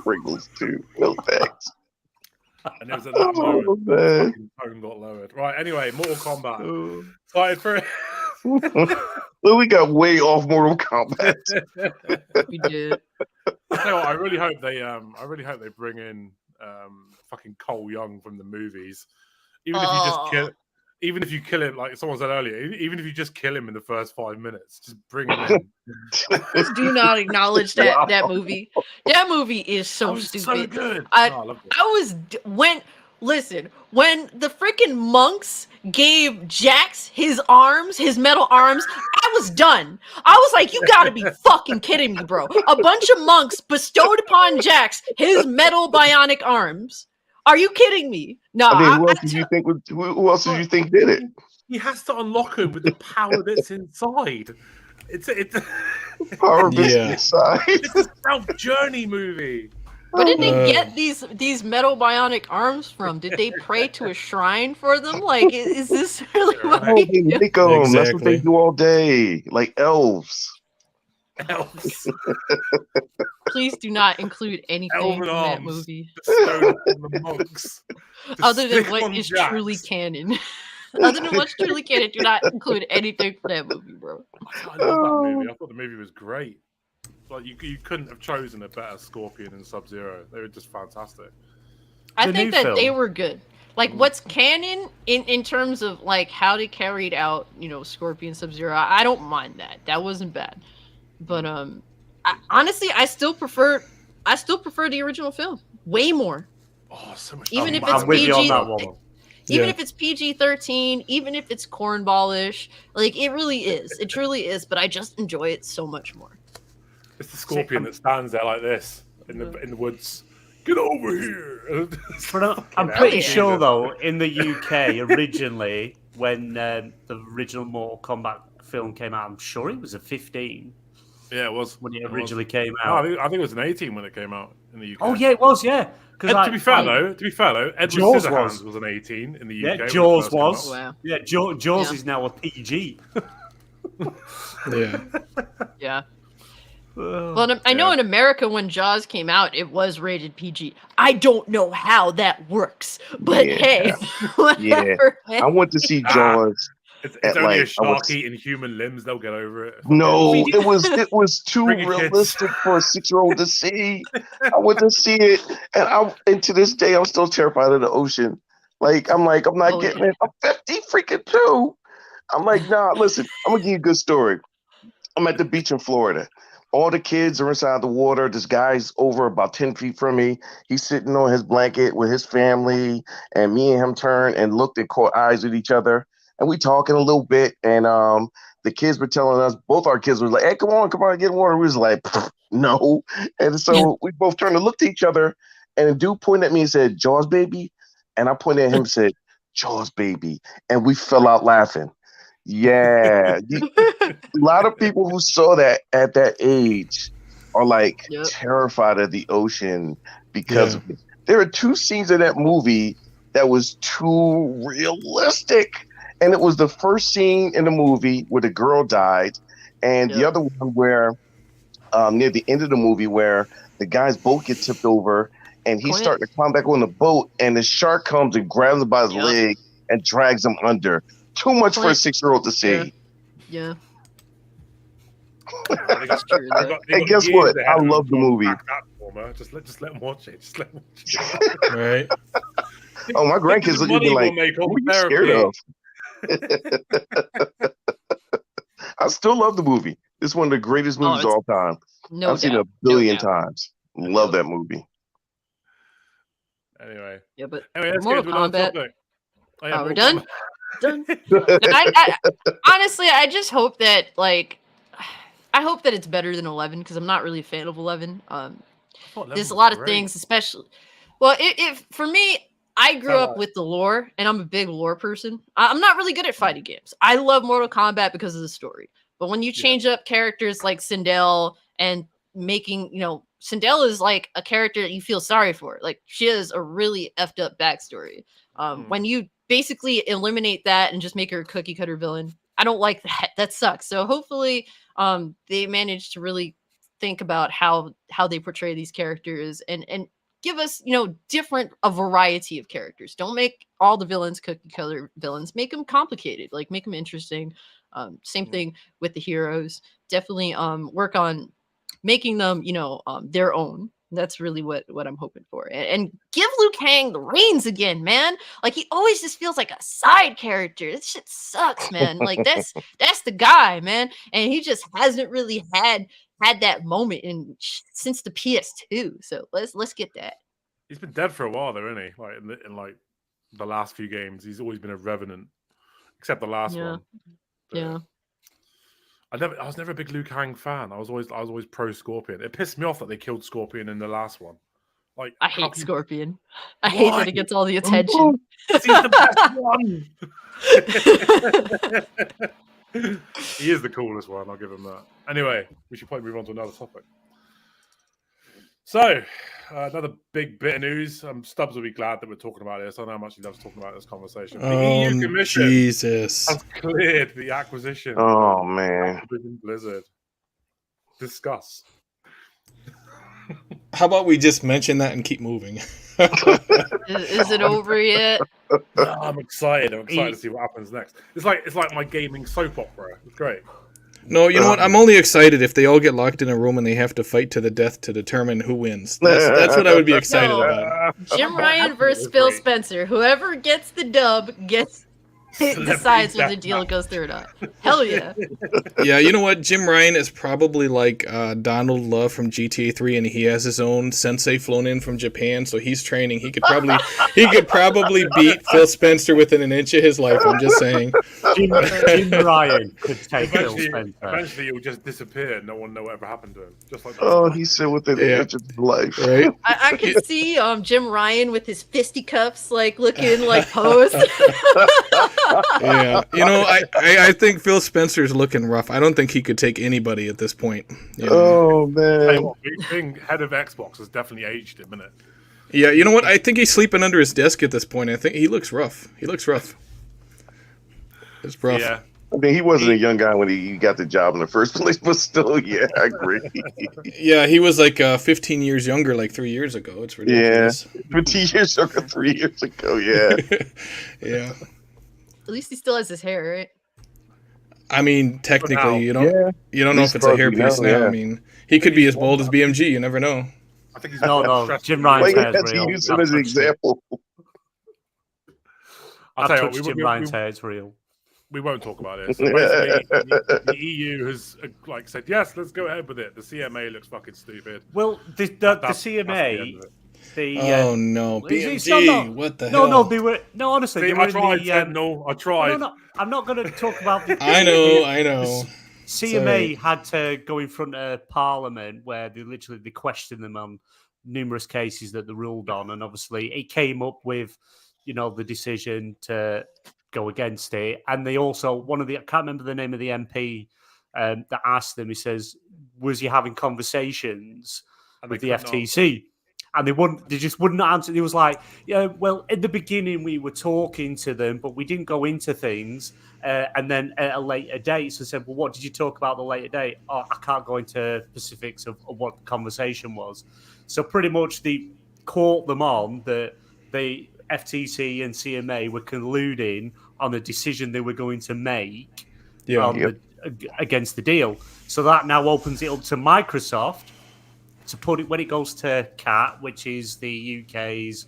Pringles tube. No thanks. And it was at that moment the tone got lowered. Right, anyway, Mortal Kombat. Excited for it. Well, we got way off Mortal Kombat. We did. I really hope they bring in fucking Cole Young from the movies. Even if you kill him, like someone said earlier, even if you just kill him in the first 5 minutes, just bring him in. Just do not acknowledge that movie. That movie is so stupid. So good. When the freaking monks gave Jax his arms, his metal arms, I was done. I was like, you gotta be fucking kidding me, bro. A bunch of monks bestowed upon Jax his metal bionic arms. Are you kidding me? No. I mean, who else did you think did it? He has to unlock him with the power that's inside. It's power inside. It's a self-journey movie. Where did they get these metal bionic arms from? Did they pray to a shrine for them? Like, is this really what they do? Exactly. That's what they do all day, like elves. Elves. Please do not include anything in that movie. The monks. Other than what is truly canon. Other than what's truly canon, do not include anything from that movie, bro. I love that movie. I thought the movie was great. Like you couldn't have chosen a better Scorpion and Sub-Zero. They were just fantastic. I think that they were good. Like what's canon in terms of like how they carried out, Scorpion, Sub-Zero. I don't mind that. That wasn't bad. But honestly, I still prefer the original film way more. Oh, so much. Even if it's PG, even if it's PG-13, even if it's cornballish, like it really is. It truly is. But I just enjoy it so much more. It's the Scorpion that stands there like this in the woods. Get over here! I'm pretty sure though, in the UK originally, when the original Mortal Kombat film came out, I'm sure it was a 15. Yeah, it was when it originally came out. No, I think it was an 18 when it came out in the UK. Oh yeah, it was. Yeah. To be fair though, Edward Scissorhands was an 18 in the UK. Yeah, Jaws was. Wow. Yeah, Jaws is now a PG. Yeah. Yeah. Well, I know in America when Jaws came out, it was rated PG. I don't know how that works, but hey, whatever. Yeah. I want to see Jaws. It's only a shark eating human limbs. They'll get over it. No, it was too realistic for a 6-year-old to see. I went to see it, and to this day, I'm still terrified of the ocean. I'm not getting it. I'm 50 freaking 2. I'm like, nah. Listen, I'm gonna give you a good story. I'm at the beach in Florida. All the kids are inside the water. This guy's over about 10 feet from me. He's sitting on his blanket with his family, and me and him turned and looked and caught eyes with each other. And we talking a little bit, and the kids were telling us, both our kids were like, hey, come on, get in water. We was like, no. And so we both turned to look to each other, and the dude pointed at me and said, Jaws, baby. And I pointed at him and said, Jaws, baby. And we fell out laughing. Yeah. A lot of people who saw that at that age are like terrified of the ocean because of it. There are 2 scenes in that movie that was too realistic. And it was the first scene in the movie where the girl died, and the other one where near the end of the movie where the guy's boat gets tipped over and he's starting to climb back on the boat, and the shark comes and grabs him by his leg and drags him under. Too much for a 6-year-old to see. Yeah. And guess what? I love the movie. Just let them watch it. Just let them watch it. Right. Oh, my grandkids look at me like, what are you scared of? I still love the movie. It's one of the greatest movies of all time. I've seen it a billion times. Love that movie. Anyway. Yeah, but let's Mortal get to another Kombat. topic. We're done? Done. Honestly, I just hope that, like, I hope that it's better than 11 because I'm not really a fan of 11. There's a was lot of great. things, especially. Well, if for me, I grew up with the lore, and I'm a big lore person. I'm not really good at fighting games. I love Mortal Kombat because of the story. But when you change up characters like Sindel and making, Sindel is like a character that you feel sorry for. Like she has a really effed up backstory. When you basically eliminate that and just make her a cookie cutter villain, I don't like that. That sucks. So hopefully, they manage to really think about how they portray these characters and give us, a variety of characters. Don't make all the villains cookie cutter villains. Make them complicated. Like make them interesting. Same thing with the heroes. Definitely work on making them, their own. That's really what I'm hoping for. And give Liu Kang the reins again, man. Like he always just feels like a side character. This shit sucks, man. Like that's the guy, man. And he just hasn't really had that moment since the PS2. So let's get that. He's been dead for a while, though, isn't he? Like in like the last few games, he's always been a revenant, except the last one. But Yeah. I was never a big Liu Kang fan. I was always pro Scorpion. It pissed me off that they killed Scorpion in the last one. Like I hate Scorpion. I hate that it gets all the attention. He's the best one. He is the coolest one. I'll give him that. Anyway, we should probably move on to another topic. So, another big bit of news. Stubbs will be glad that we're talking about this. I know how much he loves talking about this conversation. The EU Commission Jesus. has cleared the acquisition. Oh, man. Activision Blizzard. Discuss. How about we just mention that and keep moving? Is it over yet? No, I'm excited. I'm excited to see what happens next. It's like my gaming soap opera. It's great. No, you know what? I'm only excited if they all get locked in a room and they have to fight to the death to determine who wins. That's what I would be excited about. Jim Ryan versus Phil Spencer. Whoever gets the dub decides whether the deal goes through or not. Hell yeah. Yeah, you know what? Jim Ryan is probably like Donald Love from GTA 3, and he has his own sensei flown in from Japan, so he's training. He could probably beat Phil Spencer within an inch of his life. I'm just saying. Jim Ryan could take Phil Spencer. Eventually, he'll just disappear. No one know whatever happened to him. Just like that. Oh, he said within an inch of his life. Right? I can see Jim Ryan with his fisticuffs, like looking like posed. Yeah, I think Phil Spencer's looking rough. I don't think he could take anybody at this point. Oh man, Hey, what, being head of Xbox has definitely aged him, innit? Yeah, you know what? I think he's sleeping under his desk at this point. I think he looks rough. It's rough. Yeah. I mean, he wasn't a young guy when he got the job in the first place, but still, yeah, I agree. Yeah, he was like 15 years younger, like 3 years ago. It's ridiculous. Yeah, 15 years younger, 3 years ago. Yeah, yeah. At least he still has his hair, right? I mean, technically, you don't know if it's a At least hairpiece now, now. yeah. I mean, he could be as bold as BMG. You never know. I think he's No. Jim Why Ryan's you hair had is to real. use him as an example? I'll I've tell you touched what, Jim Ryan's hair. It's real. we won't talk about this. So basically, the EU has said yes, let's go ahead with it. The CMA looks fucking stupid. Well, the CMA. Oh no, BMG! What the hell? No, they were honestly. See, they were I tried, in no, I tried. No, I'm not going to talk about the. I know. CMA Sorry. had to go in front of Parliament where they questioned them on numerous cases that they ruled on, and obviously it came up with, the decision to go against it. And they also I can't remember the name of the MP that asked them. He says, "Was he having conversations with the FTC?" And they just wouldn't answer. It was like, yeah, well, in the beginning we were talking to them, but we didn't go into things. And then at a later date, so I said, well, what did you talk about the later date? Oh, I can't go into specifics of what the conversation was. So pretty much they caught them on that the FTC and CMA were colluding on a decision they were going to make against the deal. So that now opens it up to Microsoft to put it when it goes to CAT, which is the UK's,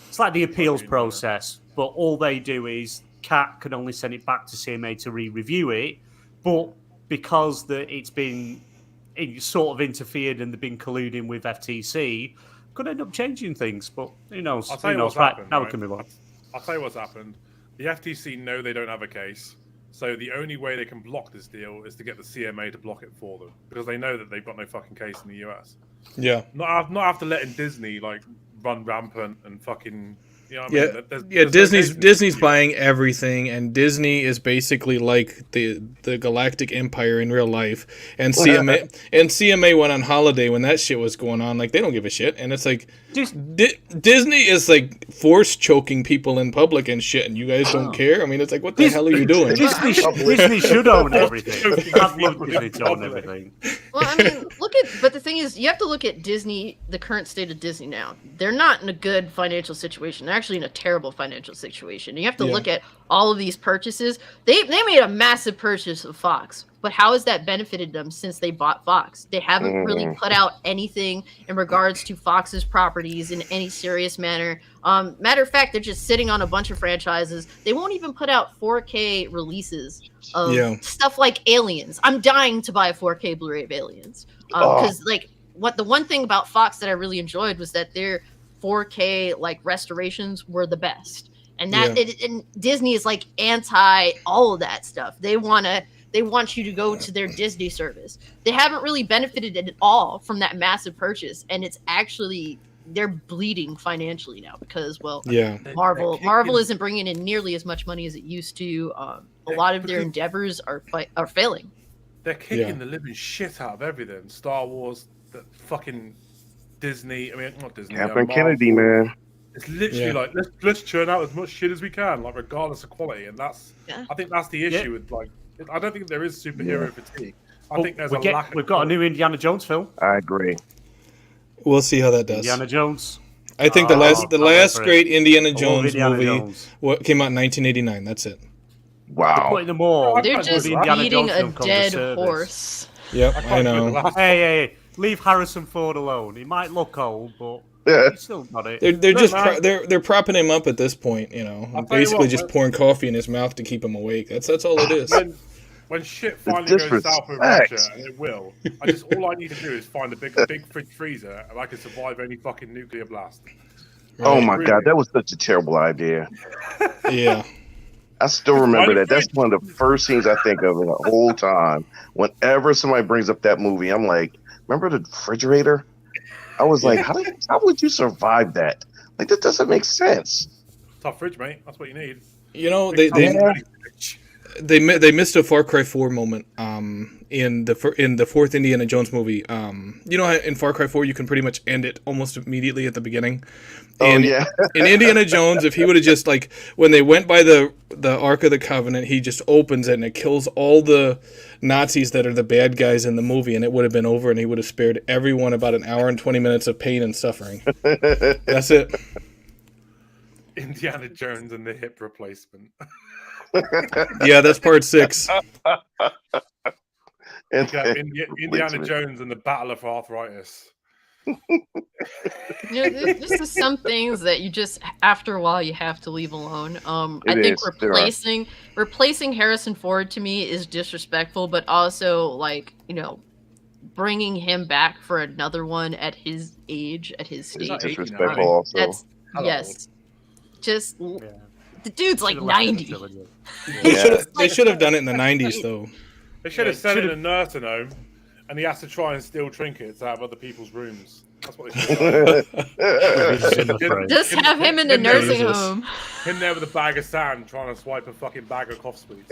it's like the appeals process, but all they do is CAT can only send it back to CMA to re-review it, but because it's sort of interfered and they've been colluding with FTC, could end up changing things, but who knows? I'll tell you what's happened. Now we can move on. I'll tell you what's happened. The FTC know they don't have a case, So the only way they can block this deal is to get the CMA to block it for them, because they know that they've got no fucking case in the US. Yeah. Not after letting Disney like run rampant and fucking. You know what I Yeah, mean? Disney's buying everything, and Disney is basically like the Galactic Empire in real life. And CMA went on holiday when that shit was going on. Like, they don't give a shit, and it's like Disney is like force choking people in public and shit, and you guys don't care. I mean, it's like, what the hell are you doing? Disney should own everything. I'd love Disney to own everything. Well, I mean, but the thing is, you have to look at Disney, the current state of Disney now. They're not in a good financial situation. They're actually in a terrible financial situation. You have to look at all of these purchases. They made a massive purchase of Fox, but how has that benefited them since they bought Fox? They haven't really put out anything in regards to Fox's properties in any serious manner. Matter of fact, they're just sitting on a bunch of franchises. They won't even put out 4K releases of stuff like Aliens. I'm dying to buy a 4K Blu-ray of Aliens because the one thing about Fox that I really enjoyed was that their 4K like restorations were the best. And and Disney is like anti all of that stuff. They want you to go to their Disney service. They haven't really benefited at all from that massive purchase, and it's actually they're bleeding financially now because Marvel isn't bringing in nearly as much money as it used to. A lot of their endeavors are failing. They're kicking the living shit out of everything. Star Wars, the fucking Disney. I mean, not Disney. Captain Kennedy, man. It's literally like let's churn out as much shit as we can, like regardless of quality, and that's I think that's the issue with like. I don't think there is superhero fatigue. I think there's we've got a new Indiana Jones film. I agree. We'll see how that does. Indiana Jones. I think the last great Indiana Jones movie came out in 1989. That's it. Wow. They're putting them all. They're just beating a dead horse. Yep, I know. Hey, leave Harrison Ford alone. He might look old, but he's still got it. They're propping him up at this point, you know. Basically just pouring coffee in his mouth to keep him awake. That's all it is. When shit finally goes south with Russia, and it will, all I need to do is find a big fridge freezer, and I can survive any fucking nuclear blast. Right. Oh my god, that was such a terrible idea. Yeah. I still remember that. That's one of the first things I think of in the whole time. Whenever somebody brings up that movie, I'm like, remember the refrigerator? I was like, how would you survive that? Like, that doesn't make sense. Tough fridge, mate. That's what you need. You know, they missed a Far Cry 4 moment in the fourth Indiana Jones movie. You know how in Far Cry 4 you can pretty much end it almost immediately at the beginning? In Indiana Jones, if he would have just, like, when they went by the Ark of the Covenant, he just opens it and it kills all the Nazis that are the bad guys in the movie, and it would have been over, and he would have spared everyone about an hour and 20 minutes of pain and suffering. That's it. Indiana Jones and the hip replacement. Yeah, that's part 6. Indiana Jones and the Battle of Arthritis. This is some things that you just after a while you have to leave alone. I think replacing Harrison Ford to me is disrespectful, but also like bringing him back for another one at his age, at his stage. Disrespectful also. Just the dude's like 90. They should have done it in the 90s though. They should have sent it in a nursing home, and he has to try and steal trinkets out of other people's rooms. That's what they should have done. Just have him in the nursing home. Him there with a bag of sand trying to swipe a fucking bag of cough sweets.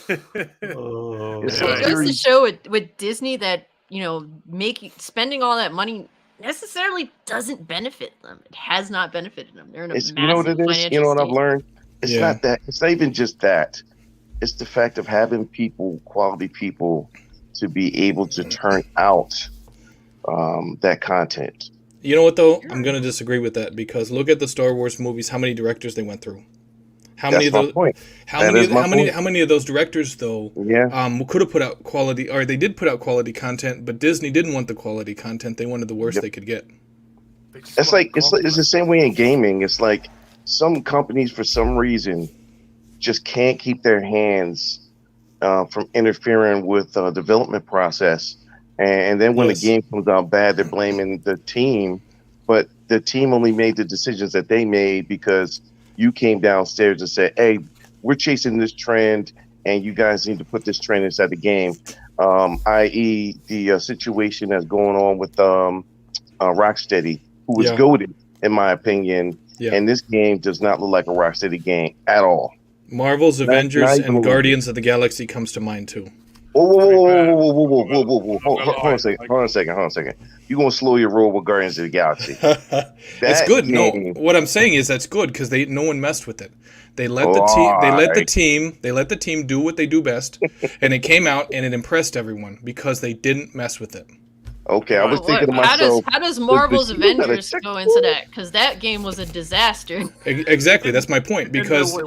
It goes to show with Disney that spending all that money necessarily doesn't benefit them. It has not benefited them. They're in a massive financial You know what I've state. learned? It's not that. It's not even just that. It's the fact of having quality people, to be able to turn out that content. You know what though? I'm going to disagree with that, because look at the Star Wars movies. How many directors they went through? How many of those directors though? Could have put out quality, or they did put out quality content, but Disney didn't want the quality content. They wanted the worst they could get. It's the same way in gaming. It's like some companies, for some reason, just can't keep their hands from interfering with the development process. And then when the game comes out bad, they're blaming the team. But the team only made the decisions that they made because you came downstairs and said, "Hey, we're chasing this trend, and you guys need to put this trend inside the game." I.e., the situation that's going on with Rocksteady, who was goated, in my opinion. Yeah. And this game does not look like a Rocksteady game at all. Marvel's Avengers and Guardians of the Galaxy comes to mind too. Whoa. Hold on a second. You're going to slow your roll with Guardians of the Galaxy. That's good. No, what I'm saying is that's good because no one messed with it. They let the team do what they do best, and it came out and it impressed everyone because they didn't mess with it. Okay, I was thinking to myself. How does Marvel's Avengers go into that? Because that game was a disaster. Exactly, that's my point. Because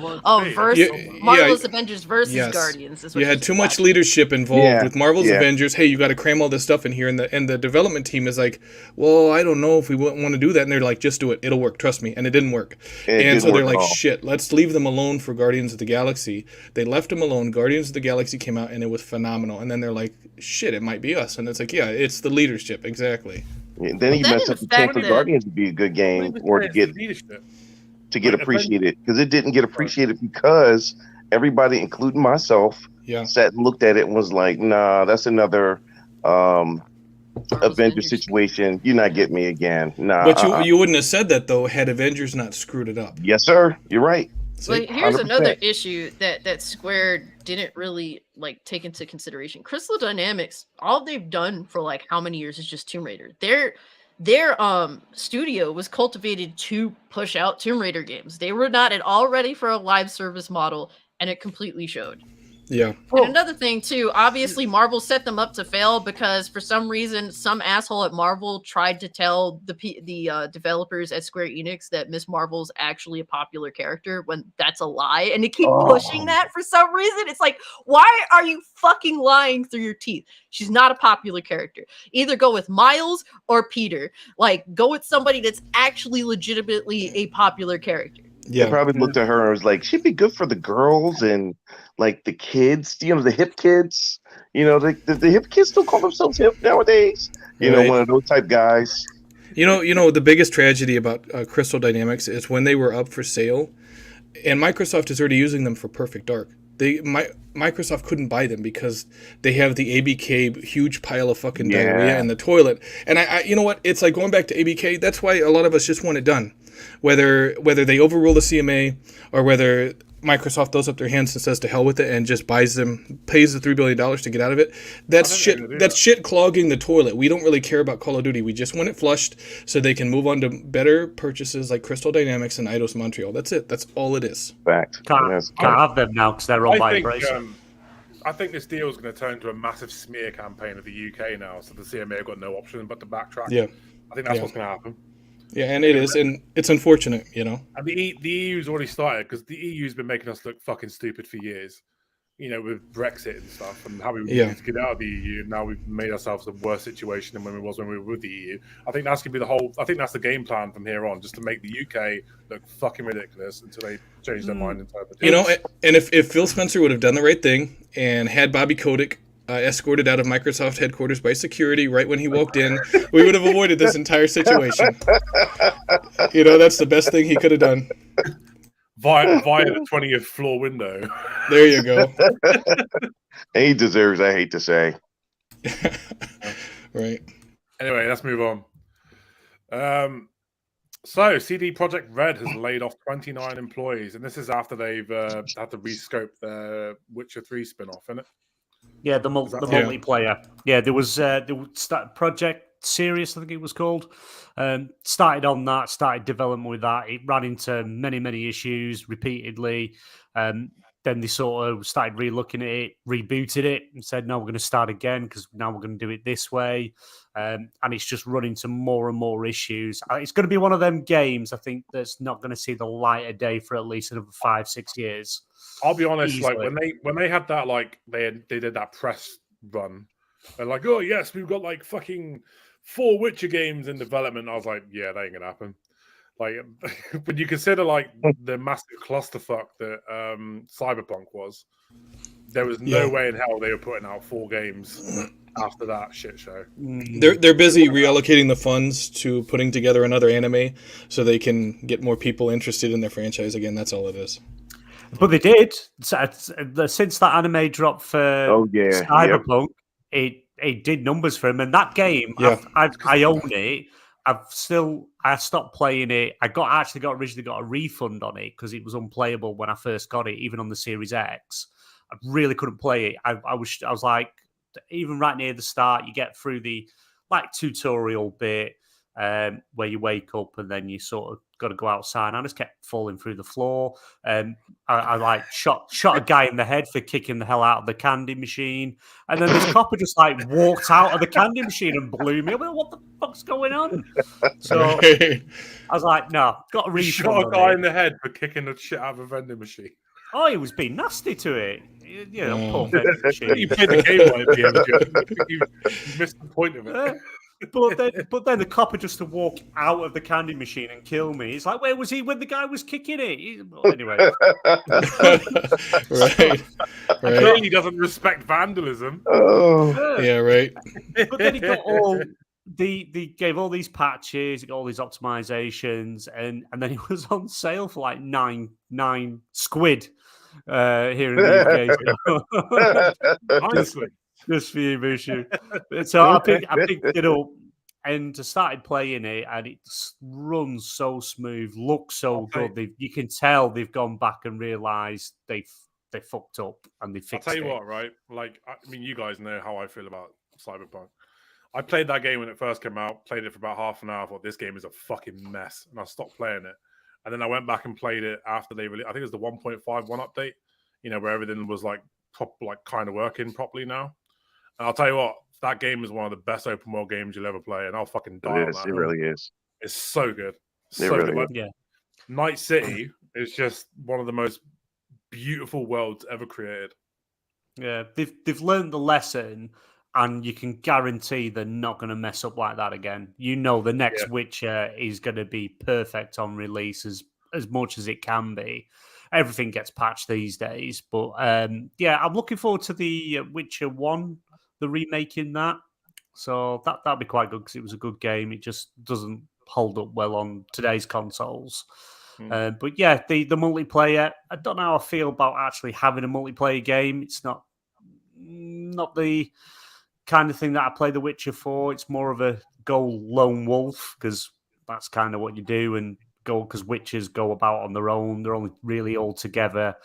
Marvel's Avengers versus Guardians. Is what you had too much leadership involved with Marvel's Avengers. Hey, you got to cram all this stuff in here, and the development team is like, well, I don't know if we want to do that, and they're like, just do it, it'll work, trust me, and it didn't work. And so they're like, shit, let's leave them alone for Guardians of the Galaxy. They left them alone. Guardians of the Galaxy came out, and it was phenomenal. And then they're like, shit, it might be us, and it's like, yeah, it's the leadership, exactly. Yeah, then he messed up the chance for Guardians to be a good game or to get appreciated, because it didn't get appreciated because everybody, including myself, sat and looked at it and was like, nah, that's another Avengers situation. You're not getting me again. Nah. But you wouldn't have said that though had Avengers not screwed it up. Yes, sir. You're right. Like, here's 100%. Another issue that Square didn't really take into consideration. Crystal Dynamics, all they've done for how many years is just Tomb Raider. Their studio was cultivated to push out Tomb Raider games. They were not at all ready for a live service model, and it completely showed. Yeah. And another thing too, obviously Marvel set them up to fail because for some reason some asshole at Marvel tried to tell the developers at Square Enix that Miss Marvel's actually a popular character when that's a lie, and they keep pushing that for some reason. It's like, why are you fucking lying through your teeth? She's not a popular character. Either go with Miles or Peter. Go with somebody that's actually legitimately a popular character. Yeah, they probably looked at her and was like, she'd be good for the girls and the kids, the hip kids. The hip kids still call themselves hip nowadays. One of those type guys. The biggest tragedy about Crystal Dynamics is when they were up for sale, and Microsoft is already using them for Perfect Dark. Microsoft couldn't buy them because they have the ABK huge pile of fucking diarrhea in the toilet. And I you know what? It's like going back to ABK. That's why a lot of us just want it done. Whether they overrule the CMA or whether Microsoft throws up their hands and says to hell with it and just pays the $3 billion to get out of it. That's shit. That's shit clogging the toilet. We don't really care about Call of Duty. We just want it flushed so they can move on to better purchases like Crystal Dynamics and Eidos Montreal. That's it. That's all it is. Fact. Can't have them now because they're all by Embracer. I think this deal is going to turn into a massive smear campaign of the UK now, so the CMA have got no option but to backtrack. Yeah, I think that's what's going to happen. Yeah, and it is, and it's unfortunate, And the EU's already started because the EU's been making us look fucking stupid for years, with Brexit and stuff and how we needed to get out of the EU. And now we've made ourselves a worse situation than when we were with the EU. I think that's going to be I think that's the game plan from here on, just to make the UK look fucking ridiculous until they change their mind entirely. And if Phil Spencer would have done the right thing and had Bobby Kotick escorted out of Microsoft headquarters by security right when he walked in, we would have avoided this entire situation. That's the best thing he could have done. Via the 20th floor window. There you go. And he deserves, I hate to say. Right. Anyway, let's move on. So CD Projekt Red has laid off 29 employees, and this is after they've had to rescope their Witcher 3 spin-off, isn't it? Yeah, the multiplayer. Yeah, there was Project Sirius, I think it was called. Started on that, started development with that. It ran into many, many issues repeatedly. Then they sort of started re-looking at it, rebooted it, and said, no, we're going to start again because now we're going to do it this way. And it's just run into more and more issues. It's going to be one of them games, I think, that's not going to see the light of day for at least another 5-6 years. I'll be honest, when they had that, they did that press run, they're like, oh yes, we've got fucking 4 Witcher games in development. I was like, yeah, that ain't gonna happen. When you consider the massive clusterfuck that Cyberpunk was, there was no way in hell they were putting out 4 games after that shit show. They're busy reallocating the funds to putting together another anime so they can get more people interested in their franchise again. That's all it is. But they did. Since that anime dropped for Cyberpunk, it did numbers for him. And that game, I own it. I stopped playing it. I originally got a refund on it because it was unplayable when I first got it, even on the Series X. I really couldn't play it. I was like, even right near the start, you get through the like tutorial bit where you wake up and then you sort of got to go outside. And I just kept falling through the floor. I like shot a guy in the head for kicking the hell out of the candy machine. And then this copper just like walked out of the candy machine and blew me. What the fuck's going on? So I was like, no, got a refund. Shot a guy in the head for kicking the shit out of a vending machine. Oh, he was being nasty to it. You know, poor vending machine. You played the game right at the end, Joe. You missed the point of it. But then the copper just to walk out of the candy machine and kill me. It's like, where was he when the guy was kicking it? Well, anyway. Right. Clearly doesn't respect vandalism. Oh, yeah, right. But then he got all they gave all these patches, he got all these optimizations, and then he was on sale for like nine squid here in the UK. Honestly. Just for you, Mushu. So I picked it up and started playing it, and it runs so smooth, looks so good. You can tell they've gone back and realised they fucked up and they fixed it. I'll tell you what, right? Like, I mean, you guys know how I feel about Cyberpunk. I played that game when it first came out, played it for about half an hour, thought this game is a fucking mess, and I stopped playing it. And then I went back and played it after they released, I think it was the 1.51 update, where everything was like kind of working properly now. And I'll tell you what, that game is one of the best open world games you'll ever play, and I'll fucking die on that. It really is. It's so good. Yeah. Night City is just one of the most beautiful worlds ever created. Yeah, they've learned the lesson, and you can guarantee they're not going to mess up like that again. The next Witcher is going to be perfect on release as much as it can be. Everything gets patched these days, but I'm looking forward to the Witcher 1. The remaking that, so that'd be quite good because it was a good game. It just doesn't hold up well on today's consoles. But yeah, the multiplayer, I don't know how I feel about actually having a multiplayer game. It's not the kind of thing that I play The Witcher for. It's more of a go lone wolf because that's kind of what you do, and go because witches go about on their own. They're only really all together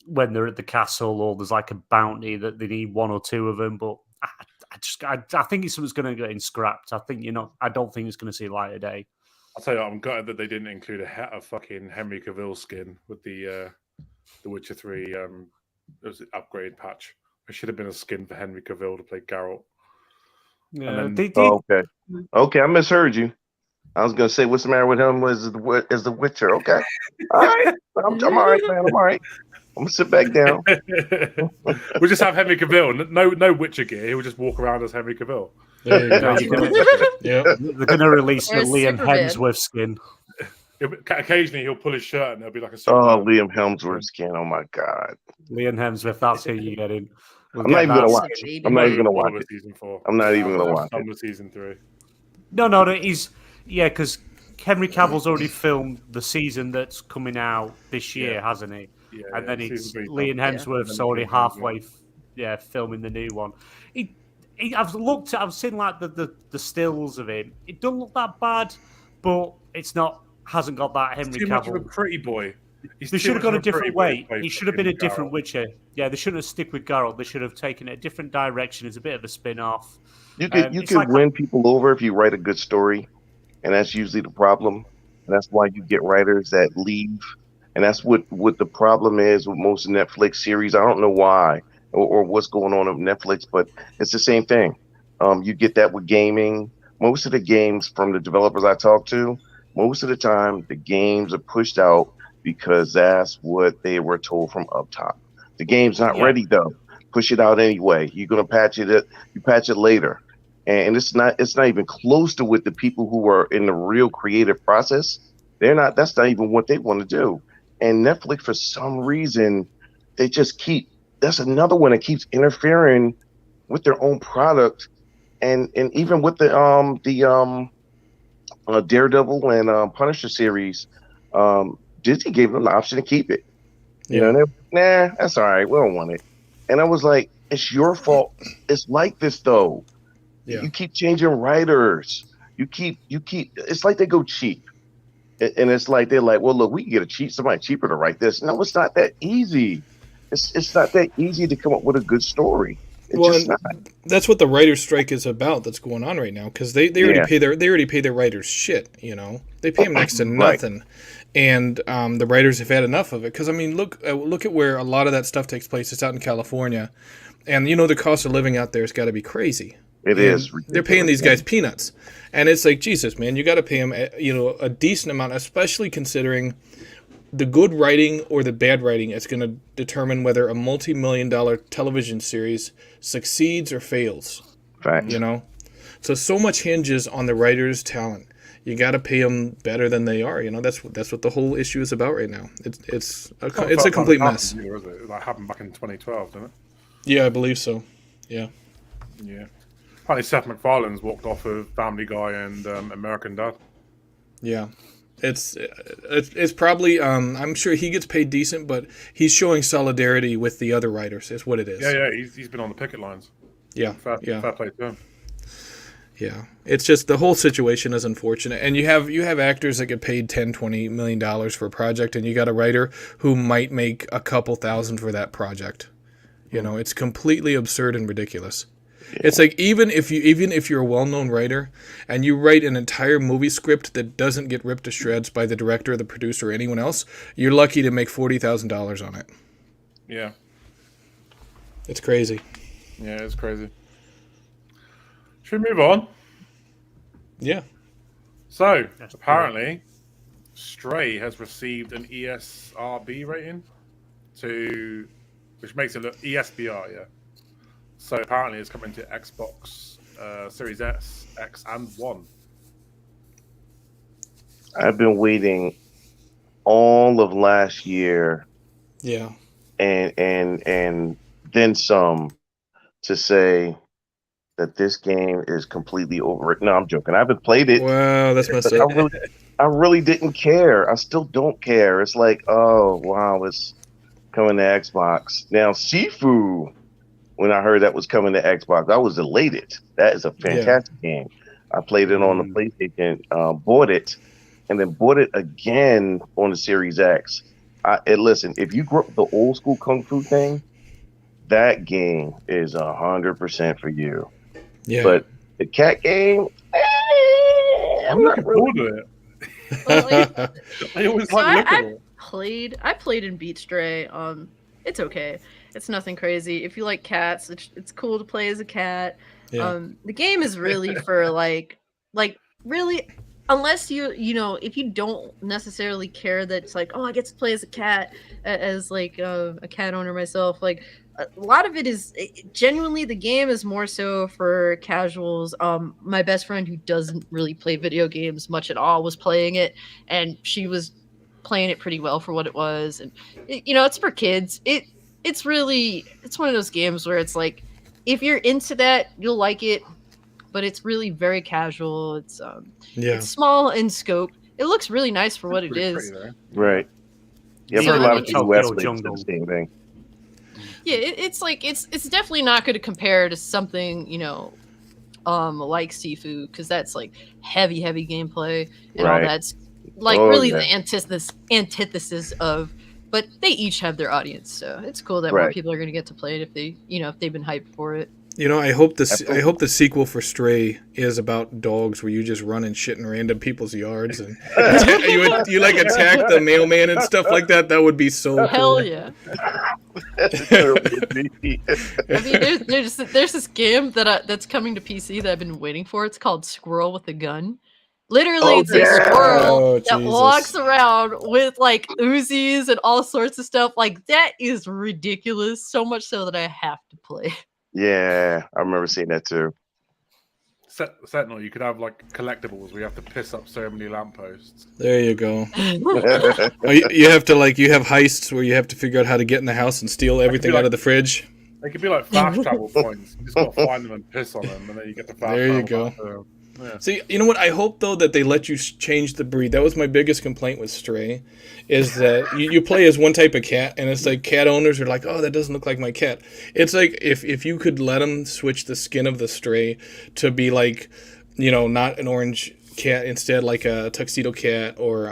when they're at the castle, or there's like a bounty that they need one or two of them. But I think it's something's going to get scrapped. I don't think it's going to see light of day. I'll tell you what, I'm gutted that they didn't include a fucking Henry Cavill skin with the Witcher 3 upgrade patch. There should have been a skin for Henry Cavill to play Geralt. Yeah, Okay, I misheard you. I was gonna say, what's the matter with him? Is the Witcher? Okay, all right, I'm all right, man. I'm all right. I'm gonna sit back down. We'll just have Henry Cavill. No Witcher gear. He'll just walk around as Henry Cavill. There you go. They're gonna release the Liam Hemsworth skin. Occasionally, he'll pull his shirt and there'll be like a. Liam Hemsworth skin. Oh my god. Liam Hemsworth. That's who you get in. I'm not even gonna watch it. I'm not even gonna watch it. Season 4. I'm not even gonna watch it. Summer season 3. No. He's because Henry Cavill's already filmed the season that's coming out this year, hasn't he? Yeah, and then it's Liam Hemsworth's already halfway, filming the new one. I've seen like the stills of him. It doesn't look that bad, but hasn't got that Henry Cavill. Much of a pretty boy. They should have gone a different way. He should have been a different Witcher. Yeah, they shouldn't have stick with Geralt. They should have taken it a different direction. It's a bit of a spin-off. You can win people over if you write a good story, and that's usually the problem. And that's why you get writers that leave. And that's what the problem is with most Netflix series. I don't know why or what's going on with Netflix, but it's the same thing. You get that with gaming. Most of the games from the developers I talk to, most of the time the games are pushed out because that's what they were told from up top. The game's not ready though. Push it out anyway. You're gonna patch it. You patch it later, and it's not even close to what the people who are in the real creative process. They're not. That's not even what they want to do. And Netflix, for some reason, they just keep. That's another one that keeps interfering with their own product, and even with the Daredevil and Punisher series, Disney gave them the option to keep it. You know, and they're, nah, that's all right. We don't want it. And I was like, it's your fault. It's like this though. Yeah. You keep changing writers. You keep. It's like they go cheap, and it's like they're like, well, look, we can get somebody cheaper to write this. No, it's not that easy. It's not that easy to come up with a good story. It's not. That's what the writer's strike is about. That's going on right now because they already pay their writers shit. You know, they pay them next to nothing. Right. And the writers have had enough of it. Because, I mean, look at where a lot of that stuff takes place. It's out in California. And, you know, the cost of living out there has got to be crazy. It is. They're paying these guys peanuts. And it's like, Jesus, man, you got to pay them, you know, a decent amount, especially considering the good writing or the bad writing is going to determine whether a multi-million-dollar television series succeeds or fails. Right. You know? So much hinges on the writer's talent. You got to pay them better than they are. You know, that's what the whole issue is about right now. It's a complete mess. That happened back in 2012, didn't it? Yeah, I believe so. Yeah. Yeah. Apparently, Seth MacFarlane's walked off of Family Guy and American Dad. Yeah. It's probably I'm sure he gets paid decent, but he's showing solidarity with the other writers. Is what it is. Yeah. He's been on the picket lines. Yeah. Fair play to him. Yeah, it's just the whole situation is unfortunate, and you have actors that get paid $10-20 million for a project, and you got a writer who might make a couple thousand for that project. You know, it's completely absurd and ridiculous. Yeah. It's like even if you're a well-known writer and you write an entire movie script that doesn't get ripped to shreds by the director, the producer, or anyone else, you're lucky to make $40,000 on it. Yeah, it's crazy. Yeah, it's crazy. Should we move on? Yeah. So, apparently, Stray has received an ESRB rating, which makes it look ESBR, yeah. So, apparently, it's coming to Xbox Series S, X, and One. I've been waiting all of last year. Yeah. And then some to say that this game is completely over. No, I'm joking. I haven't played it. Wow, that's messed up. I really didn't care. I still don't care. It's like, oh, wow, it's coming to Xbox. Now, Sifu, when I heard that was coming to Xbox, I was elated. That is a fantastic game. I played it on the PlayStation, bought it, and then bought it again on the Series X. Listen, if you grew up with the old school Kung Fu thing, that game is 100% for you. Yeah. But the cat game, I'm not really to it. Well, I always like looking at it. I played and beat Stray. It's okay. It's nothing crazy. If you like cats, it's cool to play as a cat. Yeah. The game is really for like really, unless you know, if you don't necessarily care that it's like, oh, I get to play as a cat, as like a cat owner myself, like. A lot of it is genuinely the game is more so for casuals. My best friend who doesn't really play video games much at all was playing it, and she was playing it pretty well for what it was. And it's for kids. It's one of those games where it's like if you're into that, you'll like it, but it's really very casual. It's small in scope. It looks really nice for what it is. Right. Yeah, I've heard a lot of people West the same thing. Yeah, it's definitely not going to compare to something, like Sifu, because that's like heavy gameplay and all that's like the antithesis of. But they each have their audience, so it's cool that more people are going to get to play it if they've been hyped for it. I hope the sequel for Stray is about dogs where you just run and shit in random people's yards and you like attack the mailman and stuff like that. That would be so hell cool. Yeah. I mean, there's this game that's coming to PC that I've been waiting for. It's called Squirrel with a Gun. Literally, it's a squirrel that walks around with like Uzis and all sorts of stuff. Like that is ridiculous. So much so that I have to play. Yeah, I remember seeing that too. Sentinel, you could have like collectibles where you have to piss up so many lampposts. There you go. You have to you have heists where you have to figure out how to get in the house and steal everything out of the fridge. They could be like fast travel points. You just got to find them and piss on them, and then you get the fast There you travel go. back. Yeah. See, you know what? I hope though that they let you change the breed. That was my biggest complaint with Stray, is that you play as one type of cat, and it's like cat owners are like, oh, that doesn't look like my cat. It's like if you could let them switch the skin of the Stray to be like, you know, not an orange cat, instead like a tuxedo cat or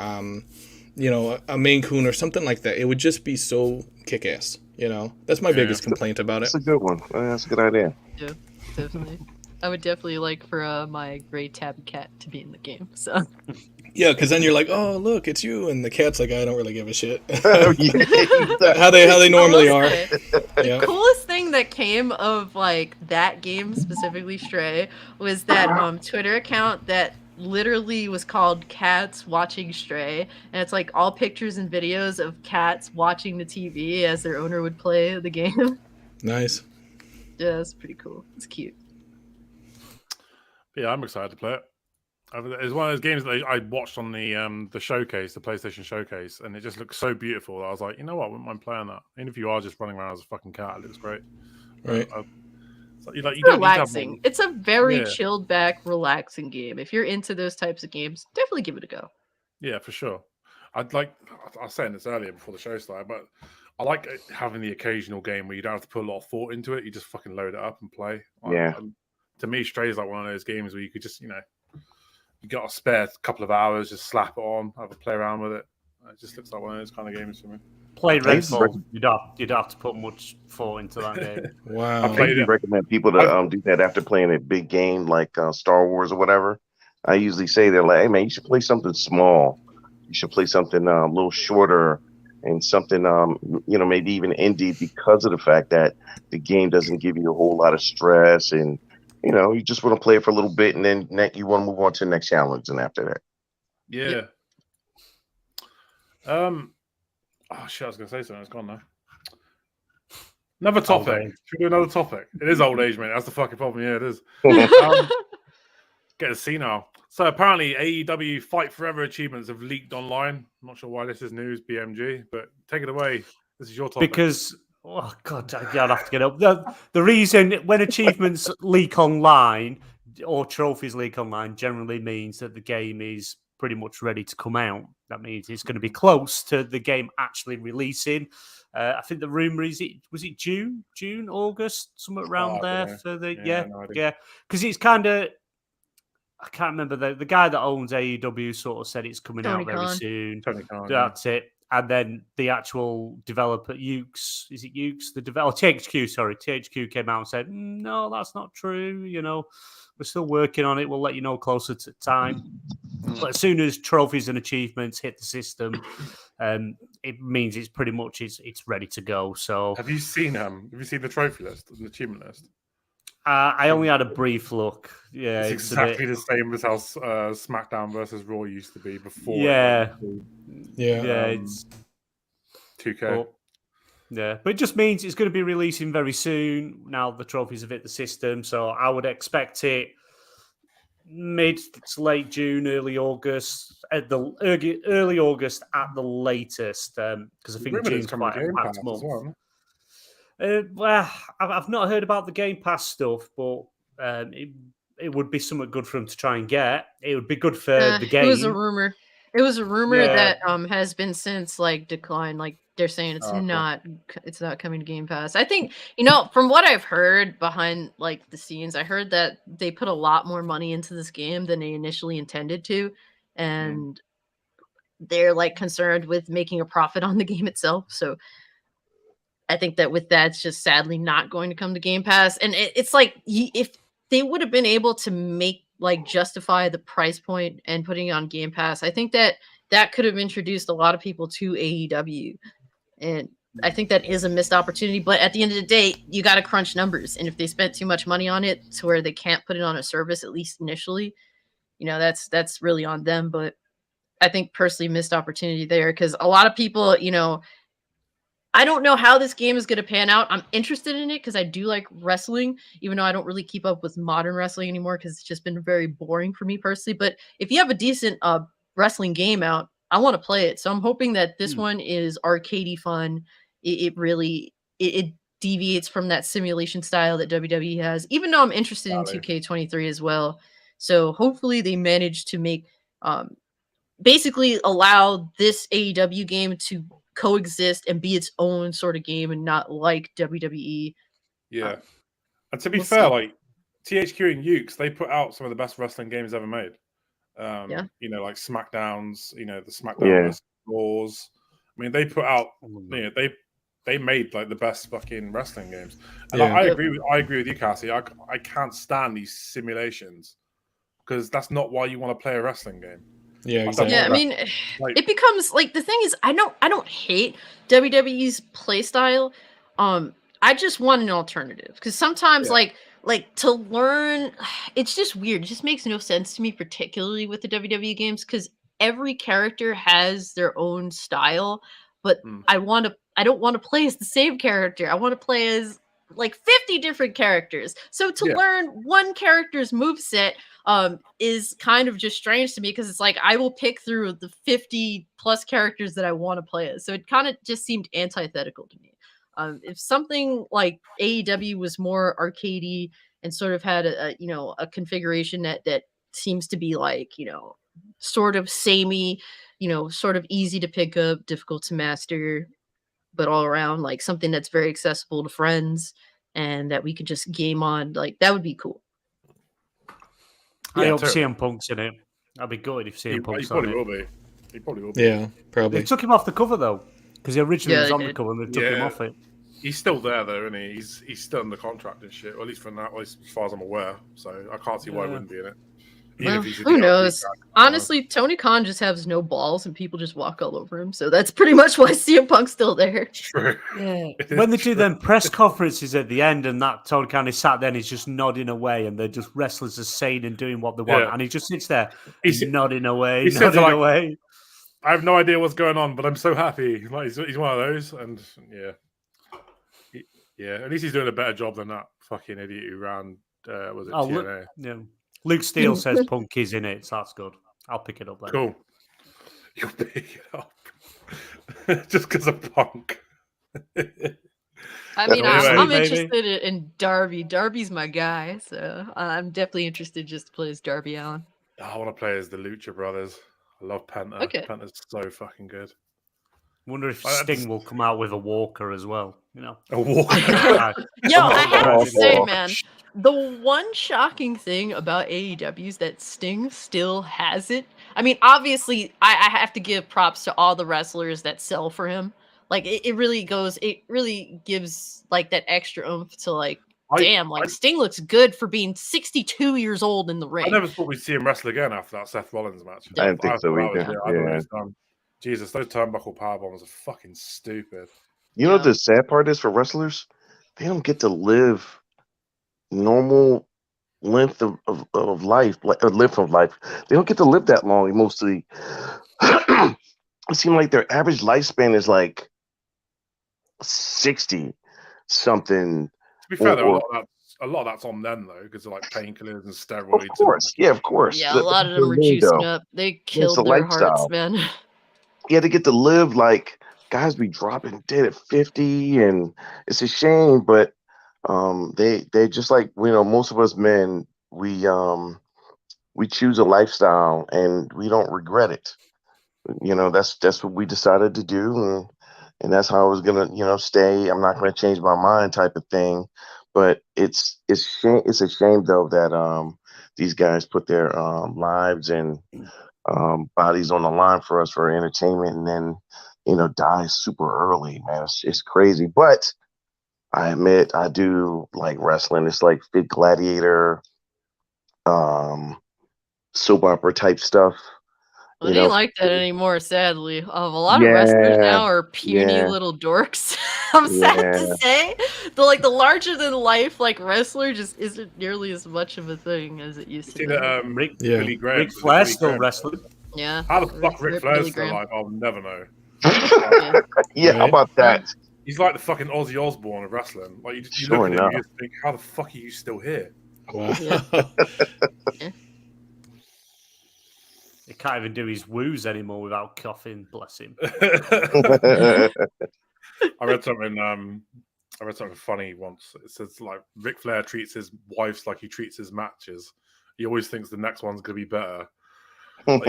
you know, a Maine Coon or something like that, it would just be so kick-ass. You know, that's my biggest complaint about it. That's a good one. That's a good idea. Yeah, definitely. I would definitely like for my gray tabby cat to be in the game. So Yeah, because then you're like, oh, look, it's you, and the cat's like, I don't really give a shit. Yeah. how they normally I will are. say, Yeah. the coolest thing that came of like that game, specifically Stray, was that Twitter account that literally was called Cats Watching Stray, and it's like all pictures and videos of cats watching the TV as their owner would play the game. Nice. Yeah, it's pretty cool. It's cute. Yeah, I'm excited to play it. It's one of those games that I watched on the showcase, the PlayStation showcase, and it just looks so beautiful that I was like, you know what, I wouldn't mind playing that. Even if you are just running around as a fucking cat, it looks great. Right. You don't need to have Relaxing. one. It's a very Yeah. chilled back, relaxing game. If you're into those types of games, definitely give it a go. Yeah, for sure. I was saying this earlier before the show started, but I like having the occasional game where you don't have to put a lot of thought into it. You just fucking load it up and play. Yeah. To me, Stray is like one of those games where you could just, you got a spare couple of hours, just slap it on, have a play around with it. It just looks like one of those kind of games for me. Play Thanks. Redfall. You'd have to put much thought into that game. Wow. I I played usually it. recommend people to do that after playing a big game like Star Wars or whatever. I usually say they're like, hey man, you should play something small. You should play something a little shorter and something maybe even indie, because of the fact that the game doesn't give you a whole lot of stress, and you just want to play it for a little bit, and then you want to move on to the next challenge, and after that. Yeah. Oh shit, I was gonna say something. It's gone now. Another topic. Should we do another topic? It is old age, mate. That's the fucking problem. Yeah, it is. Get to see now. So apparently AEW Fight Forever achievements have leaked online. I'm not sure why this is news, BMG, but take it away. This is your topic. Because, oh God, I'd have to get up. The reason when achievements leak online or trophies leak online generally means that the game is pretty much ready to come out. That means it's going to be close to the game actually releasing. I think the rumor is was it June, August, somewhere around there know. for the No idea. because it's kind of. I can't remember the guy that owns AEW sort of said it's coming Tony out very Khan. soon. Tony Khan, That's it. And then the actual developer, Ukes, is it Ukes? The developer, THQ, sorry. THQ came out and said, no, that's not true. We're still working on it. We'll let you know closer to time. But as soon as trophies and achievements hit the system, it means it's pretty much it's ready to go. So Have you seen the trophy list, the achievement list? I only had a brief look. Yeah, It's it's a exactly bit- the same as how SmackDown versus Raw used to be before. Yeah. Yeah. Yeah, it's 2K. but it just means it's going to be releasing very soon. Now the trophies have hit the system, so I would expect it mid to late June, early August, at the early August at the latest. Because I think Rumored it's June's coming quite to a Game packed Pass as month. well, no? Well, I've not heard about the Game Pass stuff, but it would be something good for them to try and get. It would be good for the game. It was a rumor. It was a rumor Yeah. that has been since declined. Like they're saying it's Cool. not coming to Game Pass. I think from what I've heard behind the scenes, I heard that they put a lot more money into this game than they initially intended to, and they're concerned with making a profit on the game itself. So I think that with that, it's just sadly not going to come to Game Pass. And it's if they would have been able to make justify the price point and putting it on Game Pass, I think that could have introduced a lot of people to AEW. And I think that is a missed opportunity. But at the end of the day, you got to crunch numbers. And if they spent too much money on it to where they can't put it on a service, at least initially, that's really on them. But I think personally missed opportunity there because a lot of people, I don't know how this game is going to pan out. I'm interested in it because I do like wrestling, even though I don't really keep up with modern wrestling anymore because it's just been very boring for me personally. But if you have a decent wrestling game out, I want to play it. So I'm hoping that this one is arcadey fun. It deviates from that simulation style that WWE has, even though I'm interested in Valid. 2K23 as well. So hopefully they manage to make basically allow this AEW game to coexist and be its own sort of game and not like WWE. Yeah. And to be we'll fair, see. like THQ and Ukes, they put out some of the best wrestling games ever made. Yeah. You know, like SmackDowns, you know, the SmackDown Yeah. versus Raws. I mean, they put out, you know, they made like the best fucking wrestling games. And Yeah. I agree with you, Cassie. I can't stand these simulations because that's not why you want to play a wrestling game. Yeah, I've exactly. Yeah, I that. mean, Like- it becomes like the thing is, I don't hate WWE's play style. I just want an alternative because sometimes, Yeah. like to learn, it's just weird. It just makes no sense to me, particularly with the WWE games, because every character has their own style. But I don't want to play as the same character. I want to play as like 50 different characters. So to Yeah. learn one character's moveset is kind of just strange to me because it's like I will pick through the 50 plus characters that I want to play as. So it kind of just seemed antithetical to me. If something like AEW was more arcadey and sort of had a configuration that seems to be like, sort of samey, sort of easy to pick up, difficult to master, but all around like something that's very accessible to friends and that we could just game on, like that would be cool. I hope totally. CM Punk's in it. I'd be good if CM He Punk's on probably it. will be. He probably will be. Yeah, probably. They took him off the cover though, because he originally Yeah, was they on the did. cover and they took him Yeah. off it. He's still there though, isn't he? He's still under contract and shit. Or at least for now, at least as far as I'm aware. So I can't see why he Yeah. wouldn't be in it. Well, if he's who knows? Honestly, Tony Khan just has no balls and people just walk all over him. So that's pretty much why CM Punk's still there. True. Yeah. It is When they do true. them press conferences at the end and that Tony Khan is sat there and he's just nodding away and they're just wrestlers are saying and doing what they want Yeah. and he just sits there He's- nodding away, he sits nodding like- away. I have no idea what's going on, but I'm so happy. Like he's one of those, and yeah. At least he's doing a better job than that fucking idiot who ran. Was it TNA? Yeah. Luke Steele says Punk is in it, so that's good. I'll pick it up then. Cool. You'll pick it up just because of Punk. I mean, Anyway, I'm maybe. interested in Darby. Darby's my guy. So I'm definitely interested just to play as Darby Allin. I want to play as the Lucha Brothers. I love Penta. Okay. Penta's so fucking good. Wonder if I Sting just- will come out with a walker as well. You know, A walk. Yo, I have to say, Oh. man, the one shocking thing about AEW is that Sting still has it. I mean, obviously, I have to give props to all the wrestlers that sell for him. Like, it really gives like that extra oomph to like, damn, like Sting looks good for being 62 years old in the ring. I never thought we'd see him wrestle again after that Seth Rollins match. I didn't think so thought that was either. it. I thought it Yeah. was done. Jesus, those turnbuckle powerbombs are fucking stupid. You know what the sad part is for wrestlers? They don't get to live normal length of life, like length of life. They don't get to live that long mostly. It seems like their average lifespan is like 60 something. To be fair, though, Or- a lot of that's on them though, because of like painkillers and steroids. Of course, yeah, of course. Yeah, a lot of them were juicing up. They killed a their lifestyle. hearts, man. Yeah, they get to live like guys be dropping dead at 50, and it's a shame, but they just like most of us men, we choose a lifestyle and we don't regret it. That's what we decided to do, and that's how I was gonna stay. I'm not gonna change my mind, type of thing. But it's a shame though that these guys put their lives and bodies on the line for us for entertainment, and then die super early, man. It's crazy. But I admit I do like wrestling. It's like big gladiator, soap opera type stuff. Well, they ain't like that anymore, sadly. A lot of wrestlers now are puny little dorks. I'm sad to say. The larger than life wrestler just isn't nearly as much of a thing as it used to be. Billy Graham. Ric Flair still wrestling. Yeah. How the fuck Ric Flair's Billy still Graham. alive? I'll never know. Yeah, how about that? He's like the fucking Ozzy Osbourne of wrestling. Like you Sure look at him, enough. you just think, how the fuck are you still here? Wow. Yeah. He can't even do his woos anymore without coughing. Bless him. I read something. I read something funny once. It says like Ric Flair treats his wives like he treats his matches. He always thinks the next one's gonna be better, like,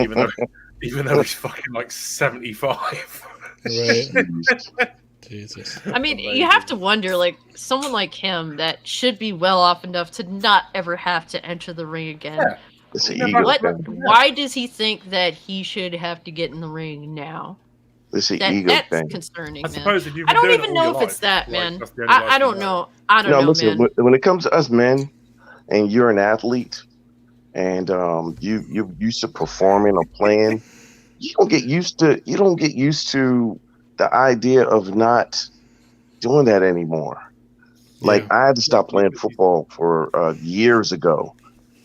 even though he's fucking like 75. Right. Jesus. I mean, you have to wonder, like, someone like him that should be well off enough to not ever have to enter the ring again. Yeah. It's an ego thing. Why does he think that he should have to get in the ring now? It's an ego That's thing. concerning, I man. suppose if you've I been don't doing even it all know your if it's life, that, like, man. that's the only life I you don't know. I don't No, know, listen. man. When it comes to us men, and you're an athlete, and you used to performing or playing, you don't get used to the idea of not doing that anymore. Like, I had to stop playing football for years ago,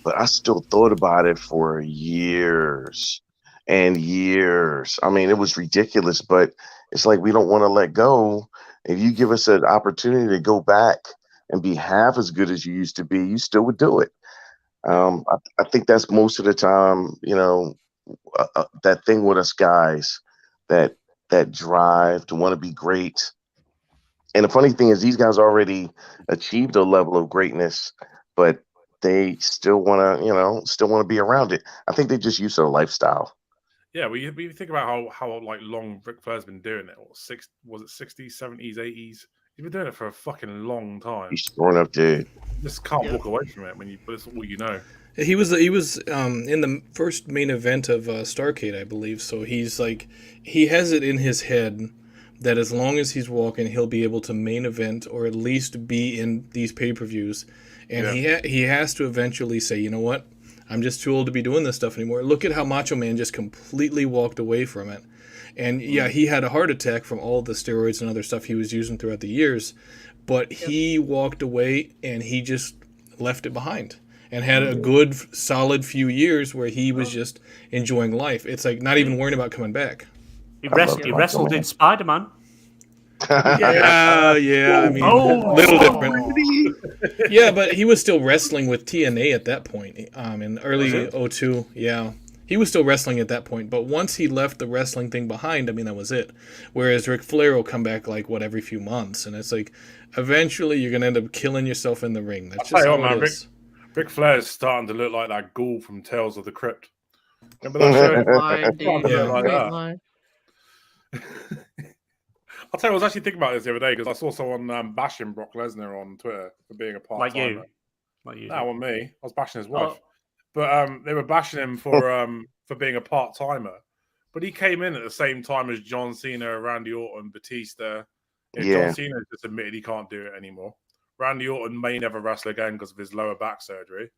but I still thought about it for years and years. I mean, it was ridiculous, but it's like we don't want to let go. If you give us an opportunity to go back and be half as good as you used to be, you still would do it. I think that's most of the time, that thing with us guys, that drive to want to be great. And the funny thing is, these guys already achieved a level of greatness, but they still want to, be around it. I think they just used to the lifestyle. Yeah, we think about how like long Ric Flair's been doing it. Was it 60s, 70s, 80s? He's been doing it for a fucking long time. He's throwing up, dude. You just can't walk away from it but it's all you know. He was in the first main event of Starrcade, I believe. So he's like, he has it in his head that as long as he's walking, he'll be able to main event or at least be in these pay-per-views. And he has to eventually say, you know what? I'm just too old to be doing this stuff anymore. Look at how Macho Man just completely walked away from it. And yeah, he had a heart attack from all the steroids and other stuff he was using throughout the years. But he walked away and he just left it behind and had a good, solid few years where he was just enjoying life. It's like not even worrying about coming back. He wrestled in Spider-Man. Yeah, I mean, a little different. Yeah, but he was still wrestling with TNA at that point. In early 02, yeah. He was still wrestling at that point, but once he left the wrestling thing behind, I mean, that was it. Whereas Ric Flair will come back, like, every few months, and it's like, eventually you're going to end up killing yourself in the ring. That's just how it is. Ric Flair is starting to look like that ghoul from Tales of the Crypt. Remember that show? I'll tell you, I was actually thinking about this the other day because I saw someone bashing Brock Lesnar on Twitter for being a part-timer. Like you. No, on me. I was bashing his wife. But they were bashing him for being a part-timer. But he came in at the same time as John Cena, Randy Orton, Batista. John Cena just admitted he can't do it anymore. Randy Orton may never wrestle again because of his lower back surgery.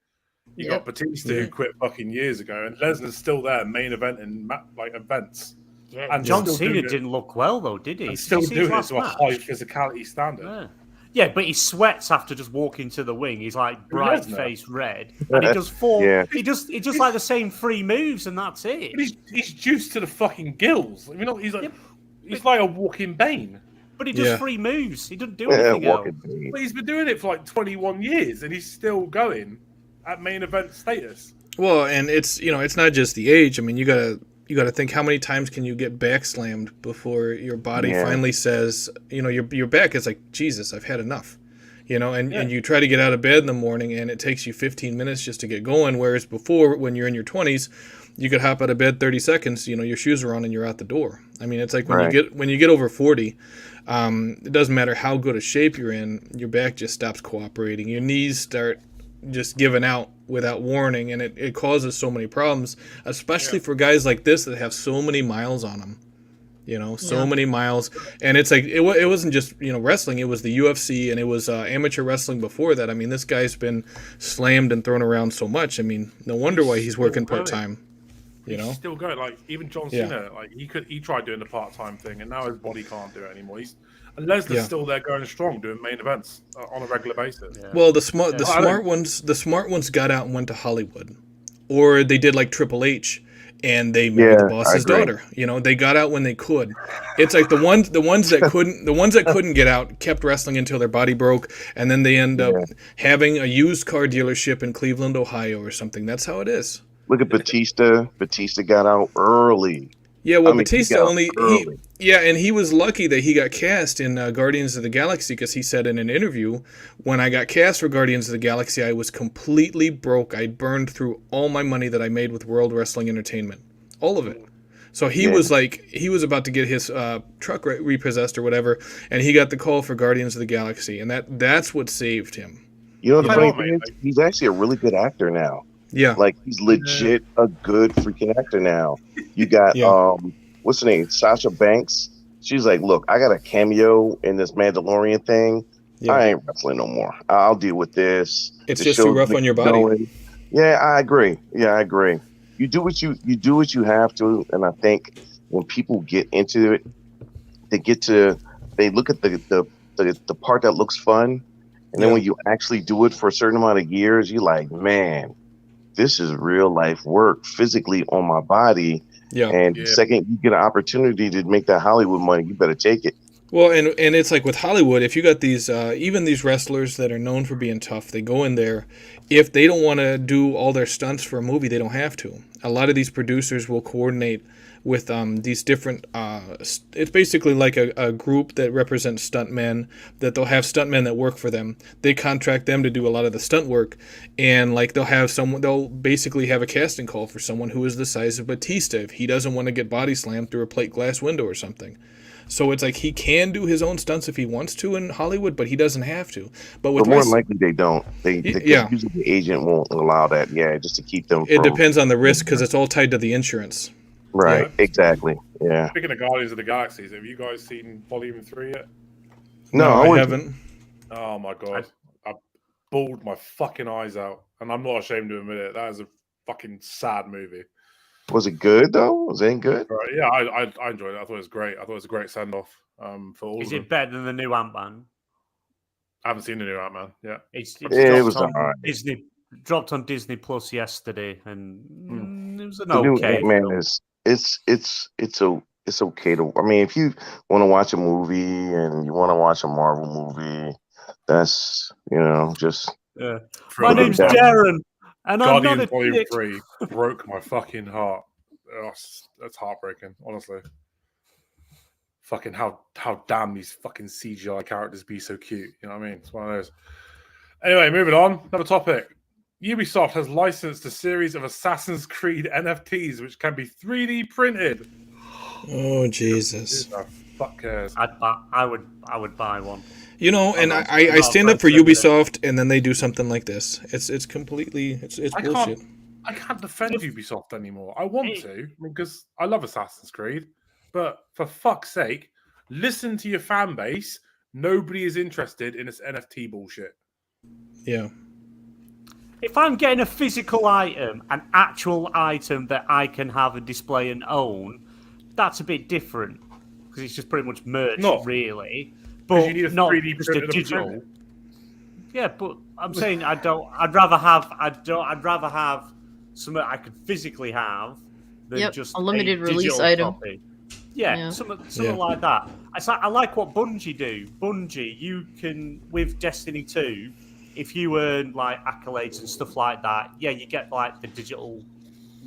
You got Batista who quit fucking years ago, and Lesnar's still there, main event in events. Yeah, and John Cena didn't look well though, did he? Still doing it to a high physicality standard. Yeah, but he sweats after just walking to the wing. He's like bright face red, and he does four. He just like the same 3 moves, and that's it. But he's juiced to the fucking gills. I mean, he's like a walking Bane. But he does 3 moves. He doesn't do anything else. But he's been doing it for like 21 years, and he's still going at main event status. Well, and it's not just the age. I mean, you gotta think how many times can you get back slammed before your body finally says, your back is like, Jesus, I've had enough. And you try to get out of bed in the morning and it takes you 15 minutes just to get going. Whereas before, when you're in your 20s, you could hop out of bed 30 seconds, your shoes are on and you're out the door. I mean, it's like when you get over 40, it doesn't matter how good a shape you're in, your back just stops cooperating. Your knees start just giving out without warning, and it causes so many problems, especially for guys like this that have so many miles on them. So many miles. And it's like, it wasn't just, wrestling. It was the UFC and it was amateur wrestling before that. I mean, this guy's been slammed and thrown around so much. I mean, no wonder why he's working part-time. He's still going. Like, even John Cena, like he tried doing the part-time thing, and now his body can't do it anymore. And Lesnar's still there going strong, doing main events on a regular basis. Yeah. Well, the smart ones got out and went to Hollywood, or they did like Triple H, and they married the boss's daughter. They got out when they could. It's like the ones that couldn't get out kept wrestling until their body broke, and then they end up having a used car dealership in Cleveland, Ohio, or something. That's how it is. Look at Batista. Batista got out early. Yeah, well, I mean, he Batista got only early. and he was lucky that he got cast in Guardians of the Galaxy because he said in an interview, when I got cast for Guardians of the Galaxy, I was completely broke. I burned through all my money that I made with World Wrestling Entertainment, all of it. So he was about to get his truck repossessed or whatever, and he got the call for Guardians of the Galaxy, and that's what saved him. You know the I funny know, thing mate. is, he's actually a really good actor now. Yeah, Like he's legit a good freaking actor now. You got Yeah. What's her name? Sasha Banks. She's like, look, I got a cameo in this Mandalorian thing. yeah. I ain't wrestling no more. I'll deal with this. It's The just too show's rough gonna on your keep body. going. Yeah, I agree. You do what you have to, and I think when people get into it, they look at the part that looks fun, and then Yeah. when you actually do it for a certain amount of years, you're like, man, this is real life work physically on my body. Yeah. And Yeah. the second you get an opportunity to make that Hollywood money, you better take it. Well, and it's like with Hollywood, if you got these, even these wrestlers that are known for being tough, they go in there. If they don't want to do all their stunts for a movie, they don't have to. A lot of these producers will coordinate with these different. It's basically like a group that represents stuntmen. That they'll have stuntmen that work for them. They contract them to do a lot of the stunt work, and like they'll have someone. They'll basically have a casting call for someone who is the size of Batista if he doesn't want to get body slammed through a plate glass window or something. So it's like he can do his own stunts if he wants to in Hollywood, but he doesn't have to. But with But more than likely, they don't. Yeah. Usually the agent won't allow that. Yeah, just to keep them. it from, depends on the risk because it's all tied to the insurance. Right. Exactly. Yeah. Speaking of Guardians of the Galaxies, have you guys seen Volume 3 yet? No, I wouldn't. haven't. Oh my god. I bawled my fucking eyes out. And I'm not ashamed to admit it. That is a fucking sad movie. Was it good though? Was it any good? Right, yeah, I enjoyed it. I thought it was great. I thought it was a great send off for all Is of them. it better than the new Ant-Man? I haven't seen the new Ant-Man yet. It's It dropped was on alright. Disney. Dropped on Disney Plus yesterday, and it was an The new okay. Ant-Man film. is it's okay to. I mean, if you want to watch a movie and you want to watch a Marvel movie, that's just. Yeah. For My a name's that- Darren, and I'm Guardians not a Volume dick. 3 broke my fucking heart. Oh, that's heartbreaking, honestly. Fucking how damn these fucking CGI characters be so cute. You know what I mean? It's one of those. Anyway, moving on. Another topic. Ubisoft has licensed a series of Assassin's Creed NFTs which can be 3D printed. Oh Jesus! Who the fuck cares? I would buy one. You know, and I'm I not stand up for afraid to admit it. Ubisoft, and then they do something like this. It's completely it's I bullshit. I can't defend Ubisoft anymore. I want to because I love Assassin's Creed, but for fuck's sake, listen to your fan base. Nobody is interested in this NFT bullshit. Yeah. If I'm getting a physical item, an actual item that I can have and display and own, that's a bit different because it's just pretty much merch, No. really. 'Cause But you need a not 3D just a printer to digital. print Yeah, but I'm saying I'd rather have something I could physically have than Yep, just a limited release digital item. copy. Yeah, Yeah. something like that. I like what Bungie do. Bungie, you can with Destiny 2, if you earn like accolades and stuff like that, yeah, you get like the digital,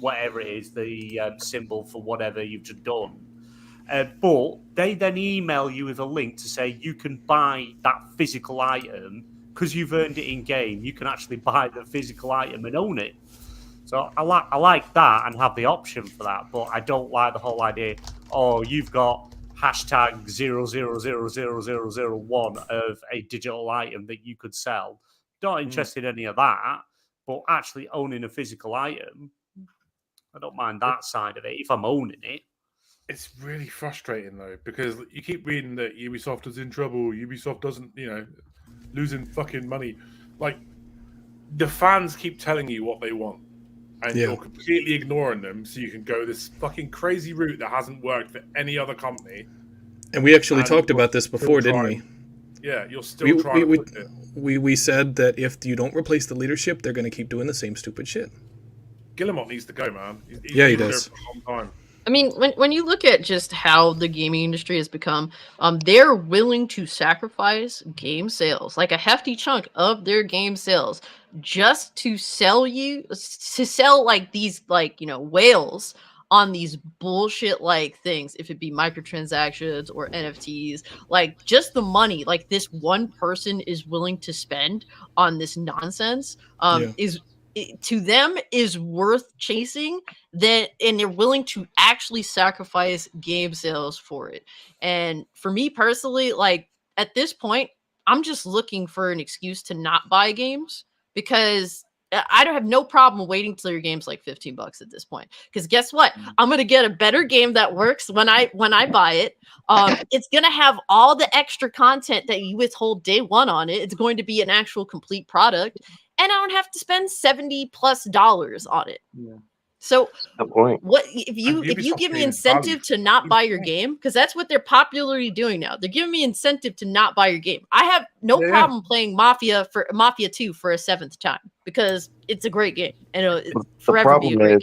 whatever it is, the symbol for whatever you've just done. But they then email you with a link to say you can buy that physical item because you've earned it in game. You can actually buy the physical item and own it. So I like that and have the option for that, but I don't like the whole idea. Oh, you've got hashtag 0000001 of a digital item that you could sell. Not interested in any of that, but actually owning a physical item, I don't mind that side of it if I'm owning it. It's really frustrating though because you keep reading that Ubisoft is in trouble. Ubisoft doesn't, losing fucking money. Like the fans keep telling you what they want, and Yeah. you're completely ignoring them. So you can go this fucking crazy route that hasn't worked for any other company. And we actually And talked you're about this before, still didn't we? trying- Yeah, you're still We, trying we, to push it. we said that if you don't replace the leadership, they're going to keep doing the same stupid shit. Guillemot needs to go, man. Yeah, he been there does. for a long time. I mean, when you look at just how the gaming industry has become, they're willing to sacrifice game sales, like a hefty chunk of their game sales, just to sell like these whales on these bullshit like things, if it be microtransactions or NFTs, like just the money like this one person is willing to spend on this nonsense to them is worth chasing, and they're willing to actually sacrifice game sales for it. And for me personally, like at this point, I'm just looking for an excuse to not buy games, because I don't have no problem waiting till your game's like $15 at this point. Because guess what? I'm gonna get a better game that works when I buy it. It's gonna have all the extra content that you withhold day one on it. It's going to be an actual complete product, and I don't have to spend $70+ on it. Yeah. So what if you Ubisoft give me being incentive valued. to not buy your game, because that's what they're popularly doing now. They're giving me incentive to not buy your game. I have no problem playing Mafia 2 for a 7th time, because it's a great game and it'll forever be a great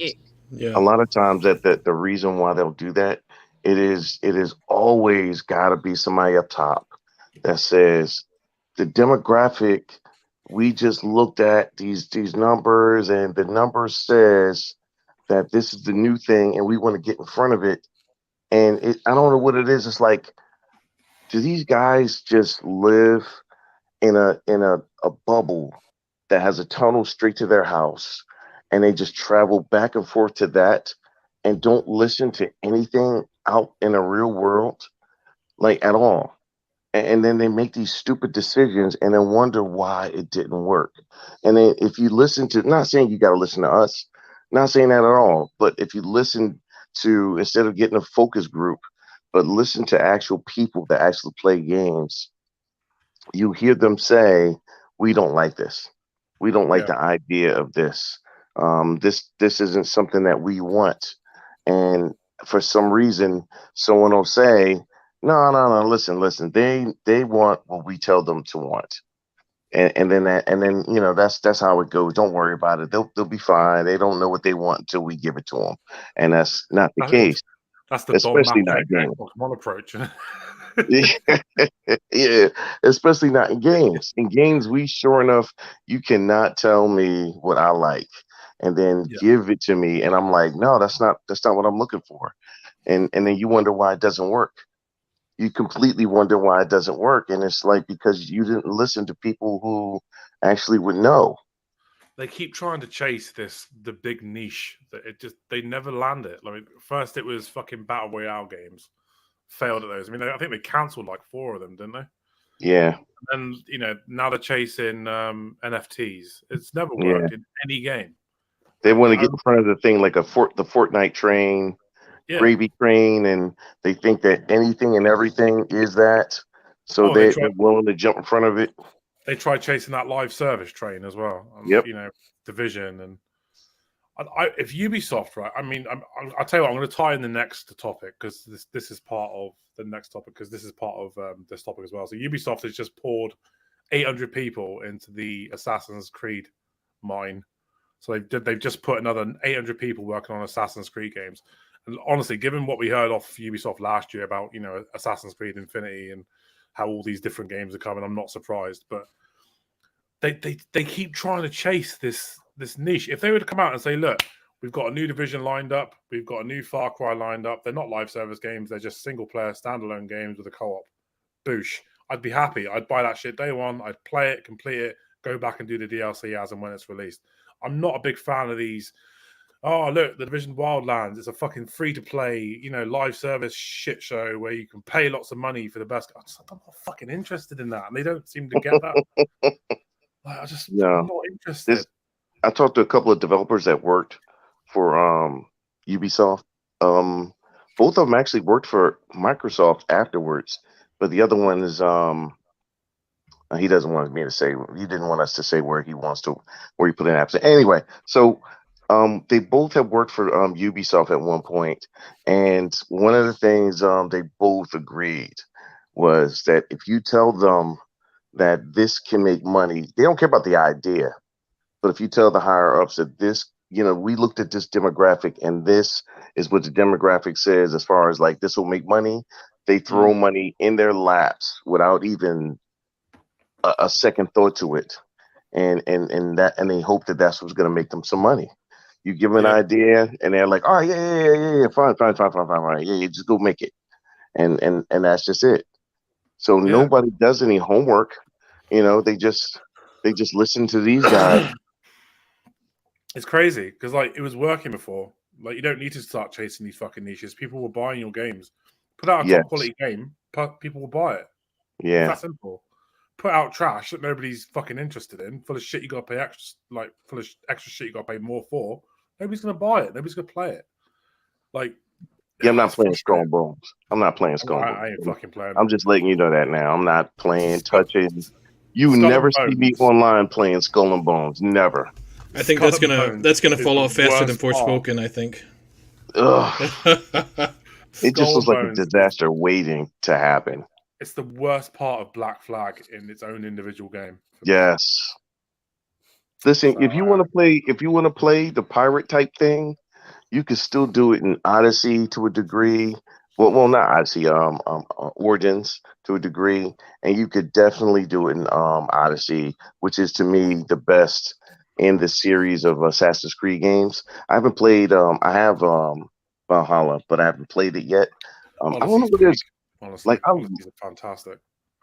game. A lot of times that the reason why they'll do that, it is always got to be somebody up top that says the demographic. We just looked at these numbers, and the number says that this is the new thing, and we want to get in front of it. And I don't know what it is. It's like, do these guys just live in a bubble that has a tunnel straight to their house, and they just travel back and forth to that and don't listen to anything out in the real world, like at all? And then they make these stupid decisions and then wonder why it didn't work. And then if you listen to, not saying you got to listen to us, not saying that at all, but if you listen to, instead of getting a focus group, but listen to actual people that actually play games, you hear them say, we don't like this. We don't like the idea of this. This isn't something that we want. And for some reason, someone will say, no, listen. They want what we tell them to want. And then that's how it goes. Don't worry about it. They'll be fine. They don't know what they want until we give it to them. And that's not the case. That's the especially not games. Approach. Yeah, especially not in games. In games, we sure enough, you cannot tell me what I like and then give it to me, and I'm like, no, that's not what I'm looking for. And then you wonder why it doesn't work. You completely wonder why it doesn't work, and it's like because you didn't listen to people who actually would know. They keep trying to chase the big niche that they never land it. Like first it was fucking battle royale games, failed at those. I mean, I think they cancelled like 4 of them, didn't they? Yeah. And now they're chasing NFTs. It's never worked in any game. They want to get in front of the thing like the Fortnite train, gravy train, and they think that anything and everything is that. So they're willing to jump in front of it. They tried chasing that live service train as well. Division and if Ubisoft, right? I mean, I'll tell you what. I'm going to tie in the next topic because this is part of the next topic because this is part of this topic as well. So Ubisoft has just poured 800 people into the Assassin's Creed mine. So they've just put another 800 people working on Assassin's Creed games. And honestly, given what we heard off Ubisoft last year about Assassin's Creed Infinity and how all these different games are coming, I'm not surprised. But they keep trying to chase this niche. If they were to come out and say, look, we've got a new Division lined up, we've got a new Far Cry lined up, they're not live service games, they're just single player standalone games with a co-op. Boosh. I'd be happy. I'd buy that shit day one. I'd play it, complete it, go back and do the DLC as and when it's released. I'm not a big fan of these. Oh, look, the Division Wildlands. It's a fucking free-to-play, live service shit show where you can pay lots of money for the best. I'm not fucking interested in that, and they don't seem to get that. I'm not interested. I talked to a couple of developers that worked for Ubisoft. Both of them actually worked for Microsoft afterwards, but the other one is he doesn't want me to say. He didn't want us to say where he put in apps. Anyway, so they both have worked for Ubisoft at one point, and one of the things they both agreed was that if you tell them that this can make money, they don't care about the idea. But if you tell the higher ups that this, we looked at this demographic and this is what the demographic says as far as like this will make money, they throw money in their laps without even a second thought to it, and they hope that that's what's going to make them some money. You give them an idea, and they're like, "Oh yeah, fine, yeah, just go make it," and that's just it. So nobody does any homework. They just listen to these guys. It's crazy because like it was working before. Like you don't need to start chasing these fucking niches. People were buying your games. Put out a top quality game, people will buy it. Yeah, it's that simple. Put out trash that nobody's fucking interested in, full of shit you got to pay extra, like full of extra shit you got to pay more for. Nobody's gonna buy it. Nobody's gonna play it. Like, I'm not playing Skull and Bones. I'm not playing Skull and Bones. I ain't fucking playing. I'm just letting you know that now. I'm not playing, touching. You never see me online playing Skull and Bones. Never. I think that's gonna fall off faster than Forspoken. I think. Ugh. It just looks like a disaster waiting to happen. It's the worst part of Black Flag in its own individual game. Yes. Listen, if you want to play the pirate type thing, you can still do it in Odyssey to a degree. Well, not Odyssey, Origins to a degree, and you could definitely do it in Odyssey, which is to me the best in the series of Assassin's Creed games. I haven't played. I have Valhalla, but I haven't played it yet. I don't know what it is. Honestly, like, these are fantastic.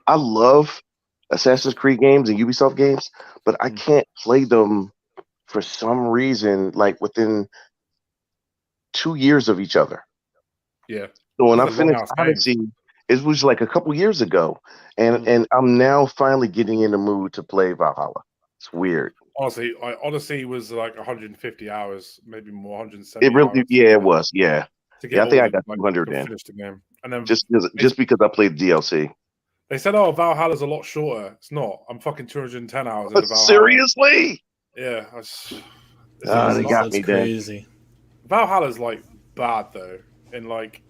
I love Assassin's Creed games and Ubisoft games, but I can't play them for some reason. Like within 2 years of each other. Yeah. So when I finished Odyssey, it was like a couple years ago, and I'm now finally getting in the mood to play Valhalla. It's weird. Honestly, Odyssey was like 150 hours, maybe more, 170. It really, it was, yeah. I think I got 200 in. Finish the game, and then just because I played DLC. They said, "Oh, Valhalla's a lot shorter." It's not. I'm fucking 210 hours into Valhalla. Seriously? Yeah. They got me crazy. Valhalla's like bad though, and like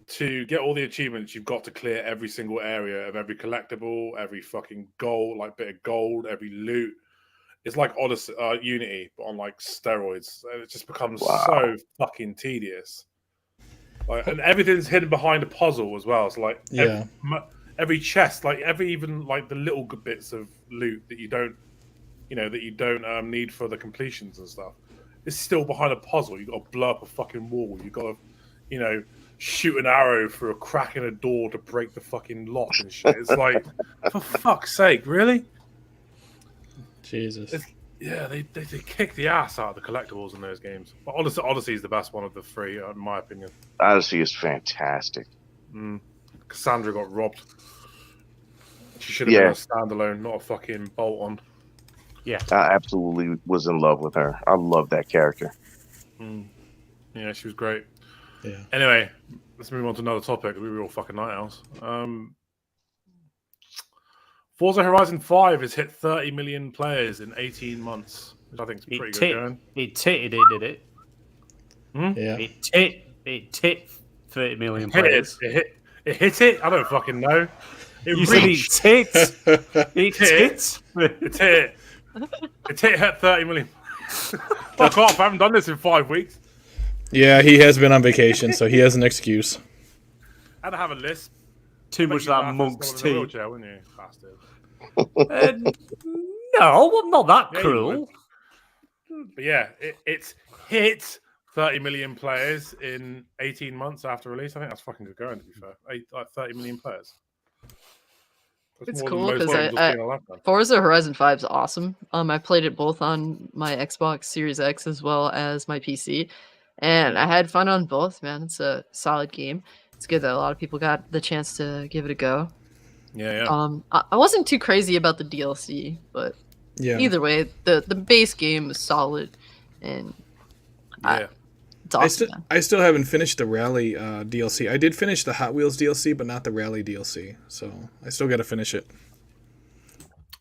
to get all the achievements, you've got to clear every single area of every collectible, every fucking gold, like bit of gold, every loot. It's like Odyssey, Unity, but on like steroids. And it just becomes so fucking tedious. Like, and everything's hidden behind a puzzle as well. So like every chest, like even like the little bits of loot that you don't need for the completions and stuff, it's still behind a puzzle. You got to blow up a fucking wall. You got to, shoot an arrow through a crack in a door to break the fucking lock and shit. It's like, for fuck's sake, really? Jesus. They kick the ass out of the collectibles in those games. But Odyssey is the best one of the three, in my opinion. Odyssey is fantastic. Cassandra got robbed. She should have been a standalone, not a fucking bolt-on. Yeah. I absolutely was in love with her. I love that character. Yeah, she was great. Yeah. Anyway, let's move on to another topic. We were all fucking night owls. Forza Horizon 5 has hit 30 million players in 18 months, which I think is pretty good going. It titted it, did it? Yeah. It tit 30 million players. It hit it? I don't fucking know. You said it tit. It tit. It hit 30 million. Fuck off, I haven't done this in 5 weeks. Yeah, he has been on vacation, so he has an excuse. I had to have a list. Too much of that monk's tea. Wheelchair, wouldn't you, bastard? No, I'm not that cruel. But yeah, it's hit 30 million players in 18 months after release. I think that's fucking good going, to be fair. 30 million players. It's cool because Forza Horizon 5 is awesome. I played it both on my Xbox Series X as well as my PC, and I had fun on both. Man, it's a solid game. It's good that a lot of people got the chance to give it a go. Yeah. I wasn't too crazy about the DLC, but either way, the base game is solid, and it's awesome. I still haven't finished the Rally DLC. I did finish the Hot Wheels DLC, but not the Rally DLC. So I still got to finish it.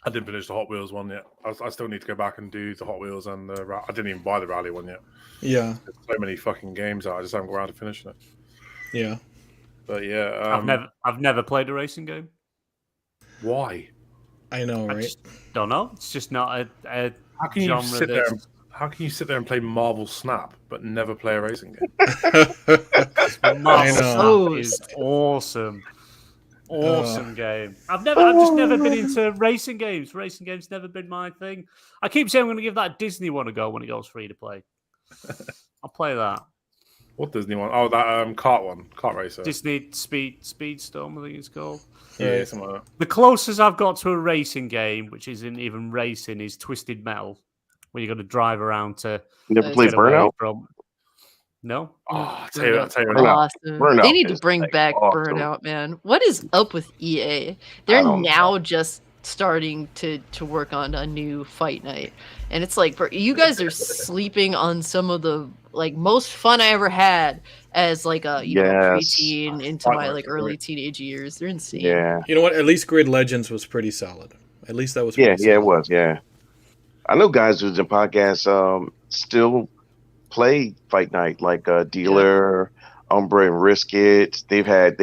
I didn't finish the Hot Wheels one yet. I still need to go back and do the Hot Wheels and the. I didn't even buy the Rally one yet. Yeah. There's so many fucking games out. I just haven't got around to finishing it. Yeah. But yeah, I've never played a racing game. Why? I know, right? I just don't know. It's just not a how can genre you sit there? How can you sit there and play Marvel Snap but never play a racing game? Marvel Snap is awesome. Awesome game. I've just never been into racing games. Racing games never been my thing. I keep saying I'm going to give that Disney one a go when it goes free to play. I'll play that. What Disney one? Oh, that kart racer. Disney Speedstorm, I think it's called. Yeah, something like that. The closest I've got to a racing game, which isn't even racing, is Twisted Metal, where you're going to drive around to Never played get away Burnout. from. No. Oh, I'll tell you what. Awesome. Burnout They need to is, bring like, back awesome. Burnout, man. What is up with EA? I They're don't now just starting to work on a new fight night, and it's like, bro, you guys are sleeping on some of the like most fun I ever had as like a preteen into my like early teenage years. They're insane. Yeah. You know what? At least Grid Legends was pretty solid. At least that was Yeah, pretty yeah, it solid. was. Yeah. I know guys who's in podcasts still play Fight Night, like Dealer, Umbra, and Risk It. They've had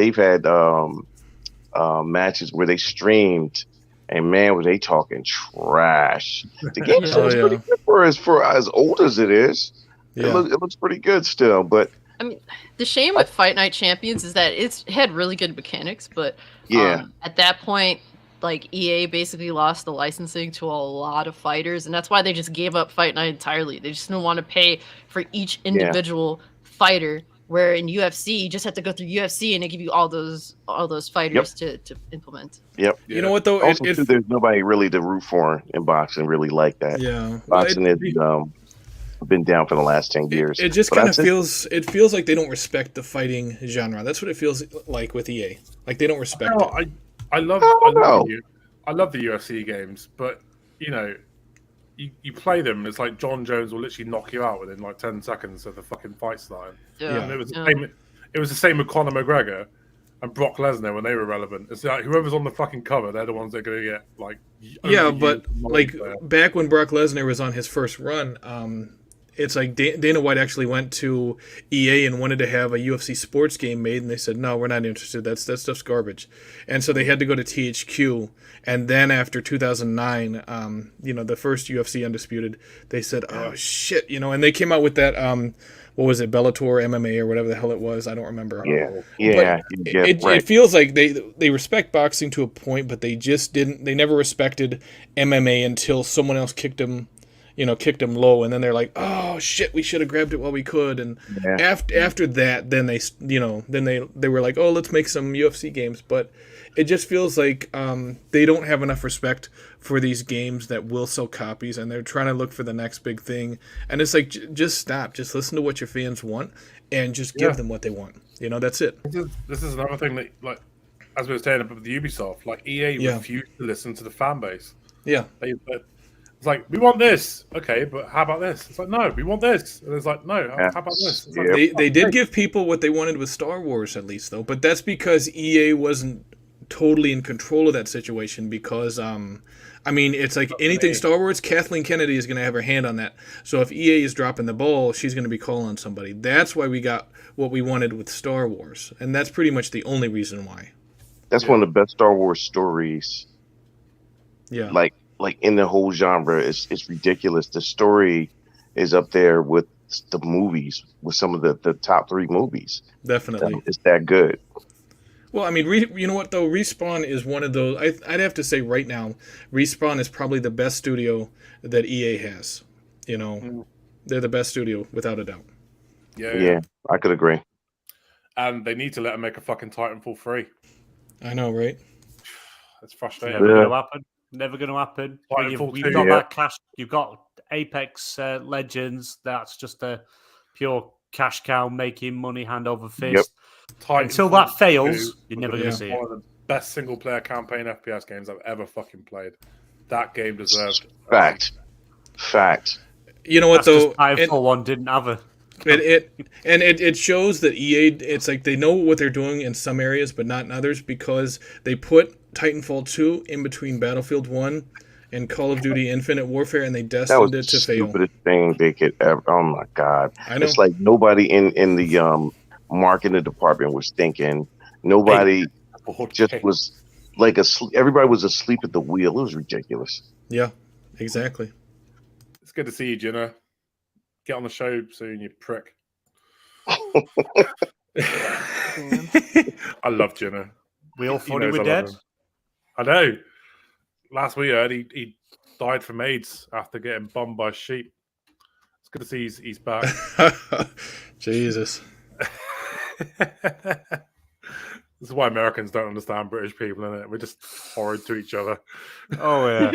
matches where they streamed, and man, were they talking trash. The game Yeah. still is pretty good for as old as it is. Yeah. It looks pretty good still, but I mean, the shame with Fight Night Champions is that it had really good mechanics, but yeah, at that point, like EA basically lost the licensing to a lot of fighters, and that's why they just gave up Fight Night entirely. They just didn't want to pay for each individual fighter. Where in UFC, you just have to go through UFC, and they give you all those fighters to implement. yep. You know what though? Also, too, there's nobody really to root for in boxing, really like that. Yeah. Boxing has been down for the last 10 years. It just But kind of that's feels like they don't respect the fighting genre. That's what it feels like with EA. Like they don't respect it. I love know. I love the UFC games, but you know, you play them, and it's like John Jones will literally knock you out within like 10 seconds of the fucking fight starting. Yeah. And it was the same with Conor McGregor and Brock Lesnar when they were relevant. It's like whoever's on the fucking cover, they're the ones that are going to get like. Yeah, but like there. back when Brock Lesnar was on his first run, it's like Dana White actually went to EA and wanted to have a UFC sports game made, and they said, no, we're not interested. That stuff's garbage. And so they had to go to THQ. And then after 2009, the first UFC Undisputed, they said, oh, shit, and they came out with that, what was it, Bellator MMA or whatever the hell it was. I don't remember. Yeah. It feels like they respect boxing to a point, but they never respected MMA until someone else kicked them low, and then they're like, "Oh shit, we should have grabbed it while we could." And after that, then they were like, "Oh, let's make some UFC games." But it just feels like they don't have enough respect for these games that will sell copies, and they're trying to look for the next big thing. And it's like, just stop, just listen to what your fans want, and just give them what they want. That's it. This is another thing that, like, as we were saying about the Ubisoft, like EA refused to listen to the fan base. Yeah. It's like, we want this. Okay, but how about this? It's like, no, we want this. And it's like, no, how about this? It's like, they did give people what they wanted with Star Wars, at least, though. But that's because EA wasn't totally in control of that situation, because, it's like anything Star Wars, Kathleen Kennedy is going to have her hand on that. So if EA is dropping the ball, she's going to be calling somebody. That's why we got what we wanted with Star Wars. And that's pretty much the only reason why. That's one of the best Star Wars stories. Yeah. Like in the whole genre. It's ridiculous. The story is up there with the movies, with some of the top 3 movies. Definitely. It's that good. Well, you know what, though? Respawn is one of those. I'd have to say right now, Respawn is probably the best studio that EA has. They're the best studio, without a doubt. Yeah, I could agree. And they need to let them make a fucking Titanfall 3. I know, right? It's frustrating. Never going to happen. Titanfall You've 2, got that cash. You've got Apex Legends. That's just a pure cash cow making money hand over fist. Until that fails, you're never going to see it. One of the best single player campaign FPS games I've ever fucking played. That game deserved. Fact. You know what, though? Titanfall 1 didn't have a. It shows that EA, it's like they know what they're doing in some areas, but not in others, because they put Titanfall 2 in between Battlefield 1 and Call of Duty Infinite Warfare, and they destined it to fail. That was the stupidest thing they could ever. Oh my god! I know. It's like nobody in the marketing department was thinking. Nobody was like everybody was asleep at the wheel. It was ridiculous. Yeah, exactly. It's good to see you, Jenna. Get on the show soon, you prick. I love Jenna. We all thought he was dead. I know. Last we heard, he died from AIDS after getting bombed by sheep. good to see he's back. Jesus. This is why Americans don't understand British people, isn't it? We're just horrid to each other. Oh yeah.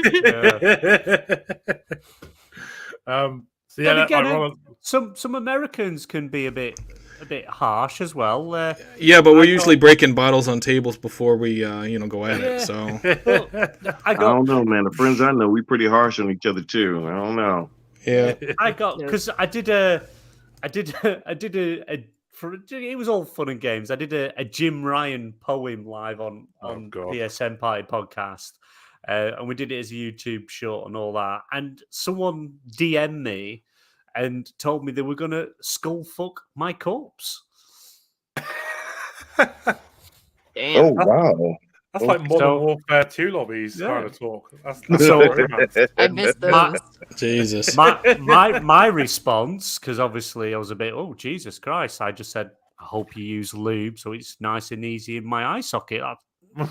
So yeah, Then again, some Americans can be a bit harsh as well. Yeah, but we're usually breaking bottles on tables before we go at it. So I don't know, man. The friends I know, we pretty harsh on each other too. I don't know. Yeah, because it was all fun and games. I did a Jim Ryan poem live on PSN Party Podcast, and we did it as a YouTube short and all that. And someone DM'd me and told me they were going to skull fuck my corpse. Damn. Oh wow. That's like Modern Warfare 2 lobbies kind of talk. That's I missed those. Jesus. My response, because obviously I was a bit, oh Jesus Christ! I just said, I hope you use lube so it's nice and easy in my eye socket. And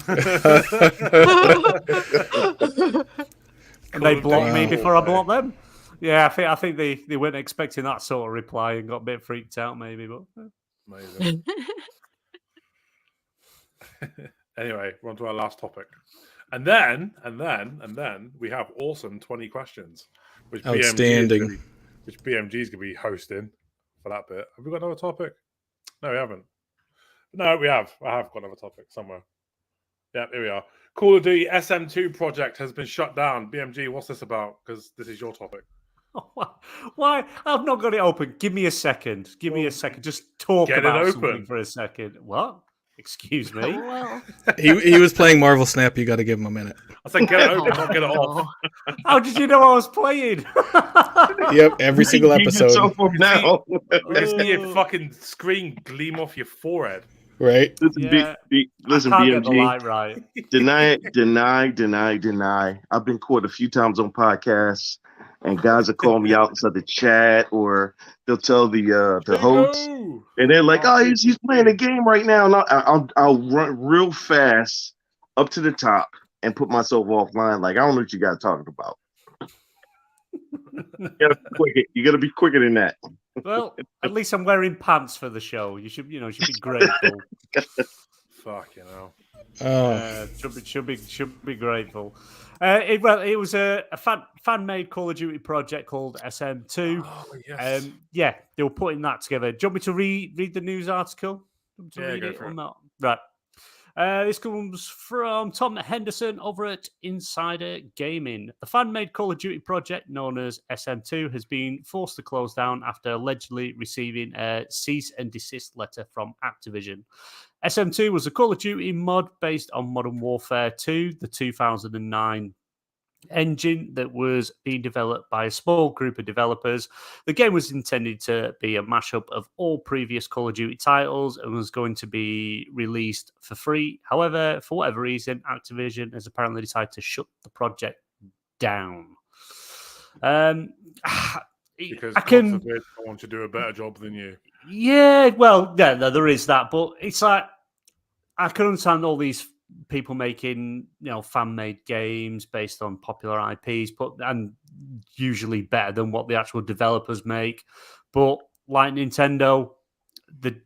they blocked me before I blocked them. Yeah, I think they weren't expecting that sort of reply and got a bit freaked out, maybe. But amazing. Anyway, we're on to our last topic. And then we have awesome 20 questions. Which outstanding. Which BMG is going to be hosting for that bit. Have we got another topic? No, we haven't. No, we have. I have got another topic somewhere. Yeah, here we are. Call of Duty SM2 project has been shut down. BMG, what's this about? Because this is your topic. Why? I've not got it open. Give me a second. Just talk about something for a second. What? Excuse me. Well, he was playing Marvel Snap. You got to give him a minute. I said get it open, not get it off. How did you know I was playing? Yep, every single episode. Now. You see your fucking screen gleam off your forehead. Right. Listen, I can't get the BMG. light right. Deny. I've been caught a few times on podcasts, and guys will call me out inside the chat, or they'll tell the hosts, and they're like, "Oh, he's playing a game right now." And I'll run real fast up to the top and put myself offline. Like, I don't know what you guys talking about. You gotta be quicker than that. Well, at least I'm wearing pants for the show. You should be grateful. Fuck, you know. Should be grateful. It was a fan-made Call of Duty project called SM2. Oh, yes. They were putting that together. Do you want me to read the news article? Yeah, go for it. Not? Right. This comes from Tom Henderson over at Insider Gaming. The fan-made Call of Duty project known as SM2 has been forced to close down after allegedly receiving a cease and desist letter from Activision. SM2 was a Call of Duty mod based on Modern Warfare 2, the 2009 engine that was being developed by a small group of developers. The game was intended to be a mashup of all previous Call of Duty titles and was going to be released for free. However, for whatever reason, Activision has apparently decided to shut the project down. Because I want to do a better job than you. Yeah, well, yeah, there is that, but it's like I can understand all these people making, fan-made games based on popular IPs, and usually better than what the actual developers make. But like Nintendo, they're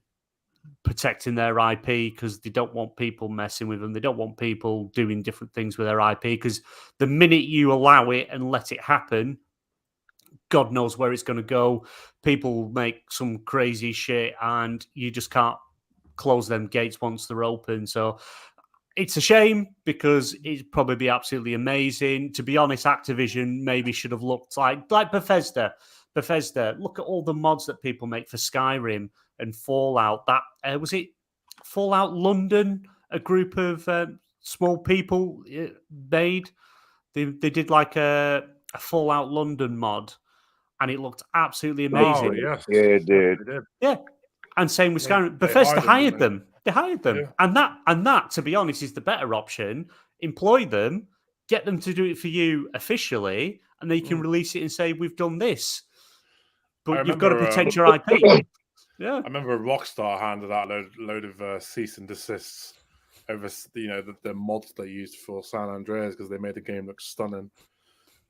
protecting their IP because they don't want people messing with them. They don't want people doing different things with their IP because the minute you allow it and let it happen, God knows where it's going to go. People make some crazy shit and you just can't close them gates once they're open. So it's a shame because it'd probably be absolutely amazing. To be honest, Activision maybe should have looked like Bethesda. Look at all the mods that people make for Skyrim and Fallout. That was it Fallout London, a group of small people made. They did like a Fallout London mod. And it looked absolutely amazing. Oh, yes. Yeah, it did. Yeah. And same with Skyrim. Bethesda hired them. They hired them. Yeah. And that, to be honest, is the better option. Employ them, get them to do it for you officially, and then you can release it and say, we've done this. But you've got to protect your IP. Yeah. I remember Rockstar handed out a load of cease and desists over the mods they used for San Andreas because they made the game look stunning.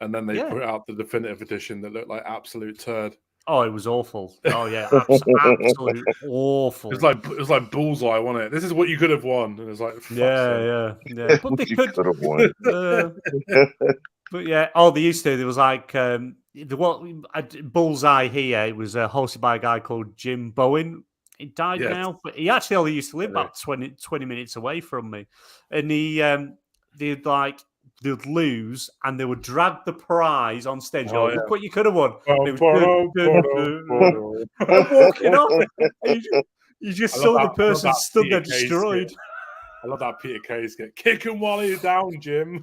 And then they put out the definitive edition that looked like absolute turd. Oh, it was awful. Oh yeah, absolute awful. It was like bullseye, wasn't it? This is what you could have won, and it's like, fuck's sake. Yeah. But they You could could have won. But yeah, they used to. There was like Bullseye here. It was hosted by a guy called Jim Bowen. He died Yes. now, but he actually only used to live about 20 minutes away from me. And they'd lose and they would drag the prize on stage. Oh, Look what you could have won. And And walking off. And you just saw the person stood there destroyed. I love that Peter Case get kick him while he's down, Jim.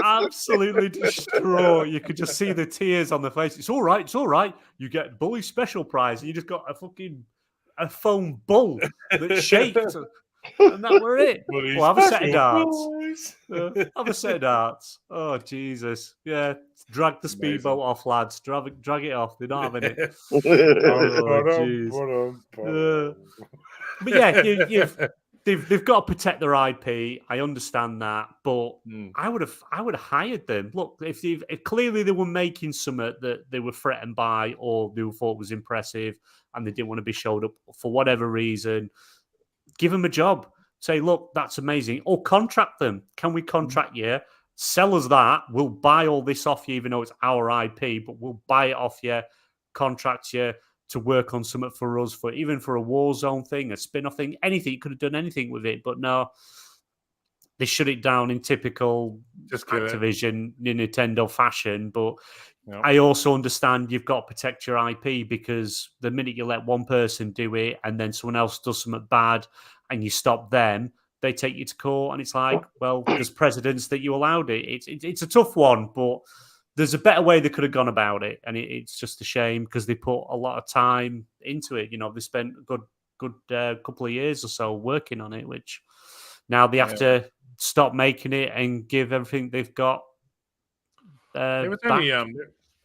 Absolutely distraught. You could just see the tears on the face. It's all right. You get Bully special prize, and you just got a foam bull that shaked, and that were it. Well, have a set of darts. Have a set of darts. Oh Jesus, yeah. Drag the speedboat off, lads. Drag it off. They're not having it. Oh, jeez. But yeah, They've got to protect their IP. I understand that, but I would have hired them. Look, if clearly they were making something that they were threatened by or they thought was impressive, and they didn't want to be showed up for whatever reason, give them a job. Say, look, that's amazing, or contract them. Can we contract you? Sell us that. We'll buy all this off you, even though it's our IP, but we'll buy it off you, contract you to work on something for us, even for a Warzone thing, a spin-off thing, anything. You could have done anything with it, but no, they shut it down in typical Activision, Nintendo fashion. But I also understand you've got to protect your IP, because the minute you let one person do it and then someone else does something bad and you stop them, they take you to court, and it's like, well, there's precedents that you allowed it. It's a tough one, but there's a better way they could have gone about it, and it's just a shame because they put a lot of time into it. They spent a good couple of years or so working on it, which now they have to stop making it and give everything they've got. It was only, am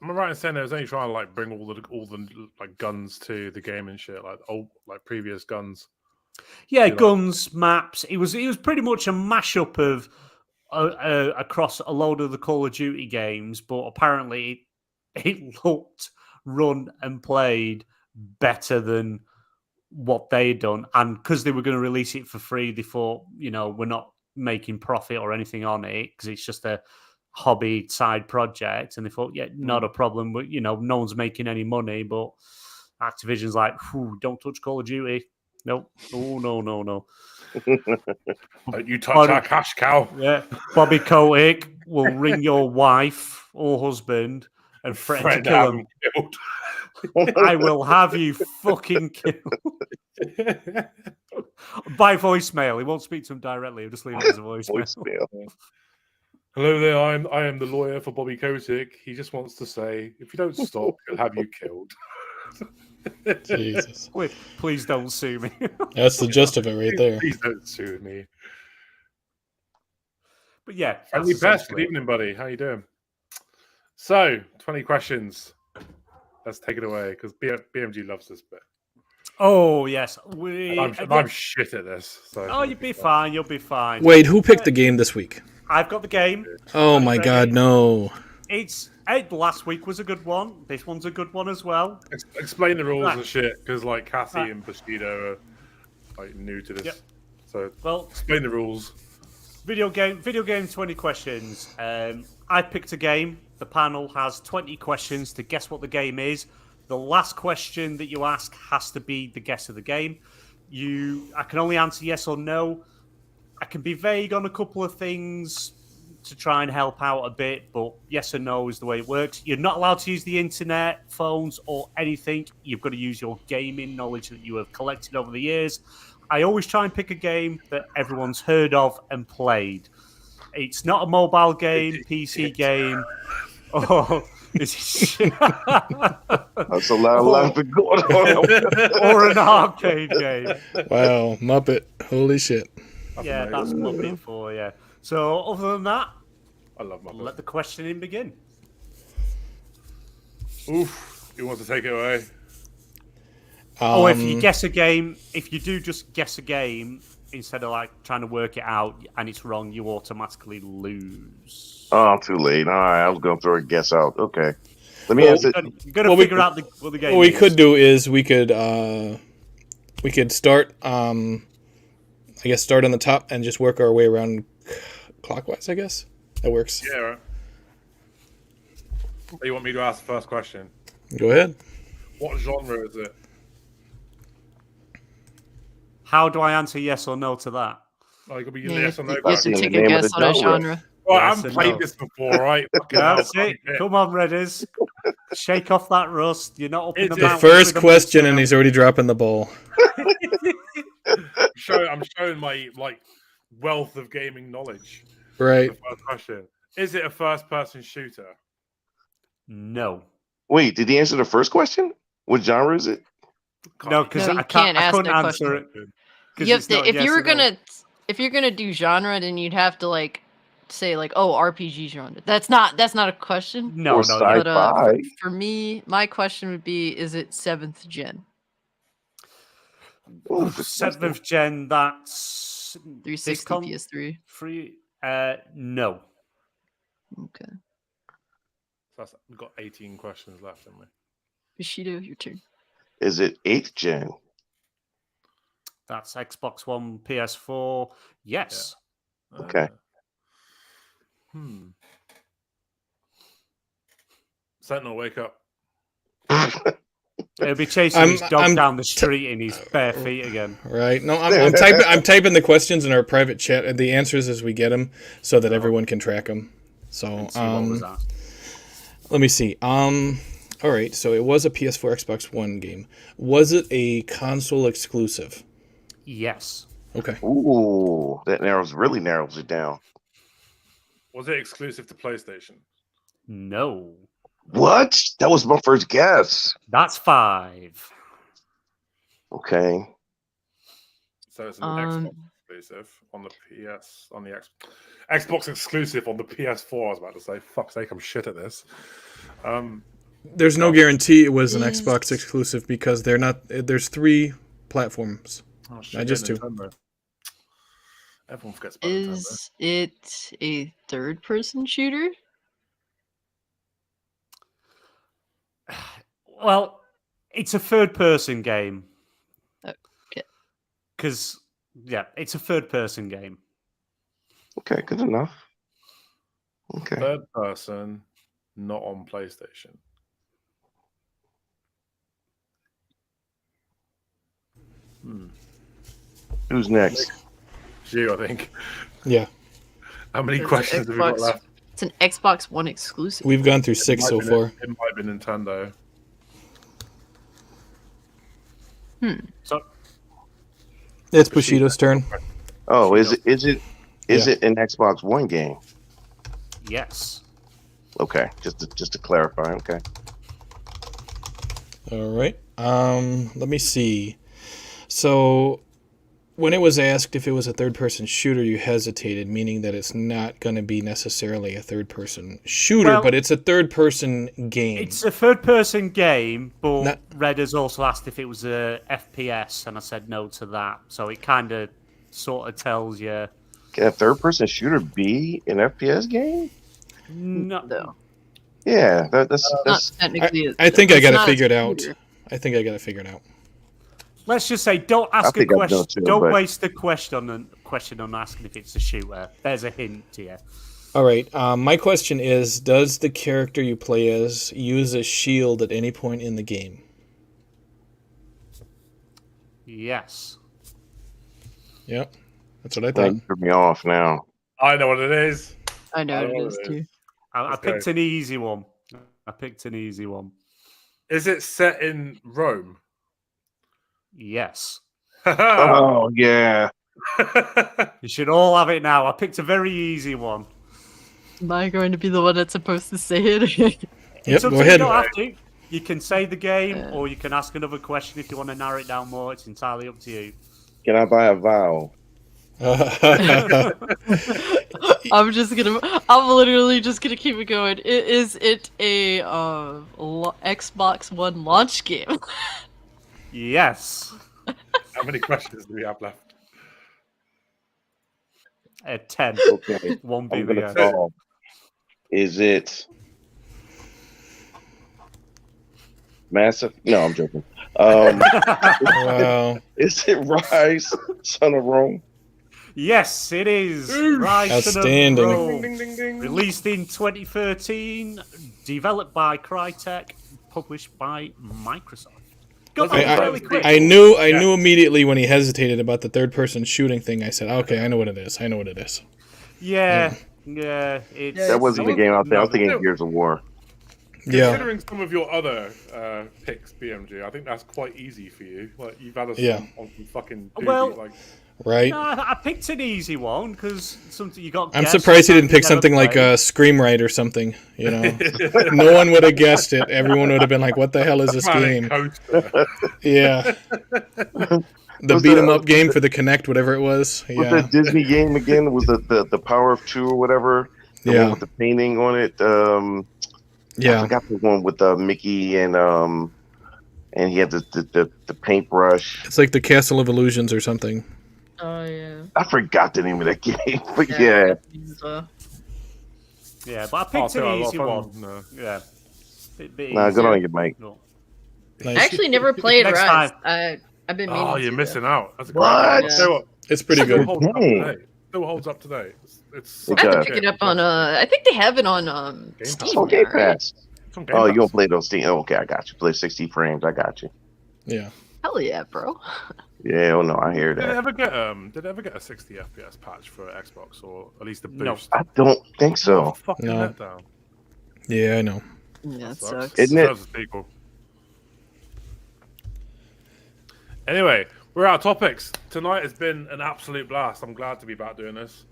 I right in saying they was only trying to like bring all the like guns to the game and shit, like previous guns. Yeah, guns, maps. It was pretty much a mashup of. Across a load of the Call of Duty games, but apparently it looked, run and played better than what they'd done. And because they were going to release it for free, they thought, we're not making profit or anything on it because it's just a hobby side project. And they thought, not a problem. But, no one's making any money. But Activision's like, don't touch Call of Duty. Nope. Oh, no. You touch our cash cow. Yeah, Bobby Kotick will ring your wife or husband and threaten to kill him. I will have you fucking killed. By voicemail. He won't speak to him directly. He'll just leave it as a voicemail. Hello there. I am the lawyer for Bobby Kotick. He just wants to say, if you don't stop, he'll have you killed. Jesus. Wait, please don't sue me. That's the gist of it right there. Please don't sue me. But yeah. Friendly Best, good evening, buddy. How you doing? So, 20 questions. Let's take it away, because BMG loves this bit. Oh, yes. I'm shit at this. So you'll be fine. You'll be fine. Wait, who picked the game this week? I've got the game. Oh my God, no. Last week was a good one. This one's a good one as well. Explain the rules and shit, because like Cassie and Bushido are like new to this. Yep. So, explain the rules. Video game 20 questions. I picked a game. The panel has 20 questions to guess what the game is. The last question that you ask has to be the guess of the game. I can only answer yes or no. I can be vague on a couple of things to try and help out a bit, but yes or no is the way it works. You're not allowed to use the internet, phones, or anything. You've got to use your gaming knowledge that you have collected over the years. I always try and pick a game that everyone's heard of and played. It's not a mobile game, PC game. That's a lot of laughing going on. Or an arcade game. Wow, Muppet. Holy shit. That's Muppet for you. So, other than that, I love Muppet. Let the questioning begin. Oof. Who wants to take it away? If you guess a game, if you do just guess a game, instead of like trying to work it out and it's wrong, you automatically lose. Oh, too late. All right, I was going to throw a guess out. Okay. Let me ask it. You got to figure out what the game. What we is. could do is we could start. I guess start on the top and just work our way around clockwise. I guess that works. Yeah. Right. So you want me to ask the first question? Go ahead. What genre is it? How do I answer yes or no to that? Oh, it could be Yeah, yes or no you have question. to in take the a name of guess the on a genre. genre. Well, I Yes haven't or played no? this before, right? Fucking hell, That's it. Come on, Redders. Shake off that rust. You're not up in It's the the The mountains first with a question, motorcycle. and he's already dropping the ball. I'm showing my wealth of gaming knowledge. Right. The first question: is it a first-person shooter? No. Wait, did he answer the first question? What genre is it? No, because No, you I can't ask couldn't that answer question. it. 'Cause You have it's to, not if yes you were or no. gonna do genre, then you'd have to say RPG genre. That's not a question. No, Or no, sci- yeah. But Sci-fi. for me, my question would be: is it 7th gen? Ooh, disgusting. 7th gen, that's 360 PS3. free. No. Okay, We've got 18 questions left, haven't we? Bushido, your turn. Is it 8th gen? That's Xbox One, PS4. Yes. Okay. Sentinel, wake up. He'll be chasing I'm- his dog I'm down the street in his bare feet again. Right. No, I'm typing the questions in our private chat and the answers as we get them, so that everyone can track them. So See what was that? let me see. All right. So it was a PS4, Xbox One game. Was it a console exclusive? Yes. Okay. Ooh, that really narrows it down. Was it exclusive to PlayStation? No. What? That was my first guess. That's 5. Okay. So it's an Xbox exclusive on the Xbox exclusive on the PS4. I was about to say, fuck's sake, I'm shit at this. There's no guarantee it was an Is- Xbox exclusive because they're not. There's 3 platforms. Oh, shit, Not just 2. Nintendo. Everyone forgets about Nintendo. Is it a third-person shooter? Well, it's a third-person game. Okay. Because, yeah, it's a third-person game. Okay, good enough. Okay. Third person, not on PlayStation. Who's next? It's you, I think. Yeah. How many It's questions have we got Xbox. left? It's an Xbox One exclusive. We've gone through 6 so far. It might be Nintendo. So, It's Bushido's turn. Oh, is it Yeah. an Xbox One game? yes. Okay, just to clarify. Okay. All right. Let me see. So, when it was asked if it was a third-person shooter, you hesitated, meaning that it's not going to be necessarily a third-person shooter, Well, but it's a third-person game. It's a third-person game, but Not- Red has also asked if it was a FPS, and I said no to that. So it kind of sort of tells you. Can a third-person shooter be an FPS game? No. Yeah, that's Not technically. I think I it's got it not a figured out. shooter. I think I got it figured out. Let's just say, don't ask a think I've question. done too, Don't but- waste the question on asking if it's a shooter. There's a hint to you. All right. My question is, does the character you play as use a shield at any point in the game? Yes. Yep. That's what I thought. thing threw me off now. I know what it is. I know I it know is it too. I Let's picked go. an easy one. Is it set in Rome? Yes. Oh yeah. You should all have it now. I picked a very easy one. Am I going to be the one that's supposed to say it? Yep. It's up Go to you. ahead. You don't have to. You can say the game, Yeah. or you can ask another question if you want to narrow it down more. It's entirely up to you. Can I buy a vowel? I'm literally just gonna keep it going. Is it a Xbox One launch game? Yes. How many questions do we have left? 10. Okay. One I'm being the gonna end. call. Is it Massive? No, I'm joking. Wow. Is it Rise, Son of Rome? Yes, it is. Rise Outstanding. of Rome. Ding, ding, ding, ding. Released in 2013, developed by Crytek, published by Microsoft. Got that really quick. I knew immediately when he hesitated about the third-person shooting thing. I said, "Okay, I know what it is. Yeah. That wasn't the game out there. I was thinking Gears of War. Yeah. Considering some of your other picks, BMG, I think that's quite easy for you. Like you've had us on some fucking doozy, Well, Right. No, I picked an easy one because something you got. I'm surprised he didn't pick something like Scream Ride or something. You know, no one would have guessed it. Everyone would have been like, "What the hell is this game?" Yeah, the beat 'em up game for the Kinect, whatever it was. Was that Disney game again? Was the Power of Two or whatever? The one with the painting on it. I forgot the one with Mickey and he had the paintbrush. It's like the Castle of Illusions or something. Oh yeah. I forgot the name of that game, but yeah. Yeah, but I picked an easy one. No. Yeah. Nah, good on you, Mike. No. Nice. I actually never played Next Rise. time. I've been meaning Oh, you're to, missing out. That's a What? great game. It's pretty Still good. holds up today. Still holds up today. It's It I have does. to pick it up on I think they have it on Pass. Steam. Oh, Game now, right? Pass. It's on Game Oh, you Pass. don't play those things? Oh, okay, I got you. Play 60 frames. I got you. Yeah. Hell yeah, bro. Yeah, oh no, I hear Did it that. ever get a 60 FPS patch for Xbox, or at least a No. boost? I don't think Oh, so. fucking No. letdown. Yeah, I know. Yeah, it Sucks. sucks. Isn't it? Deserves a sequel. Anyway, we're out of topics. Tonight has been an absolute blast. I'm glad to be back doing this.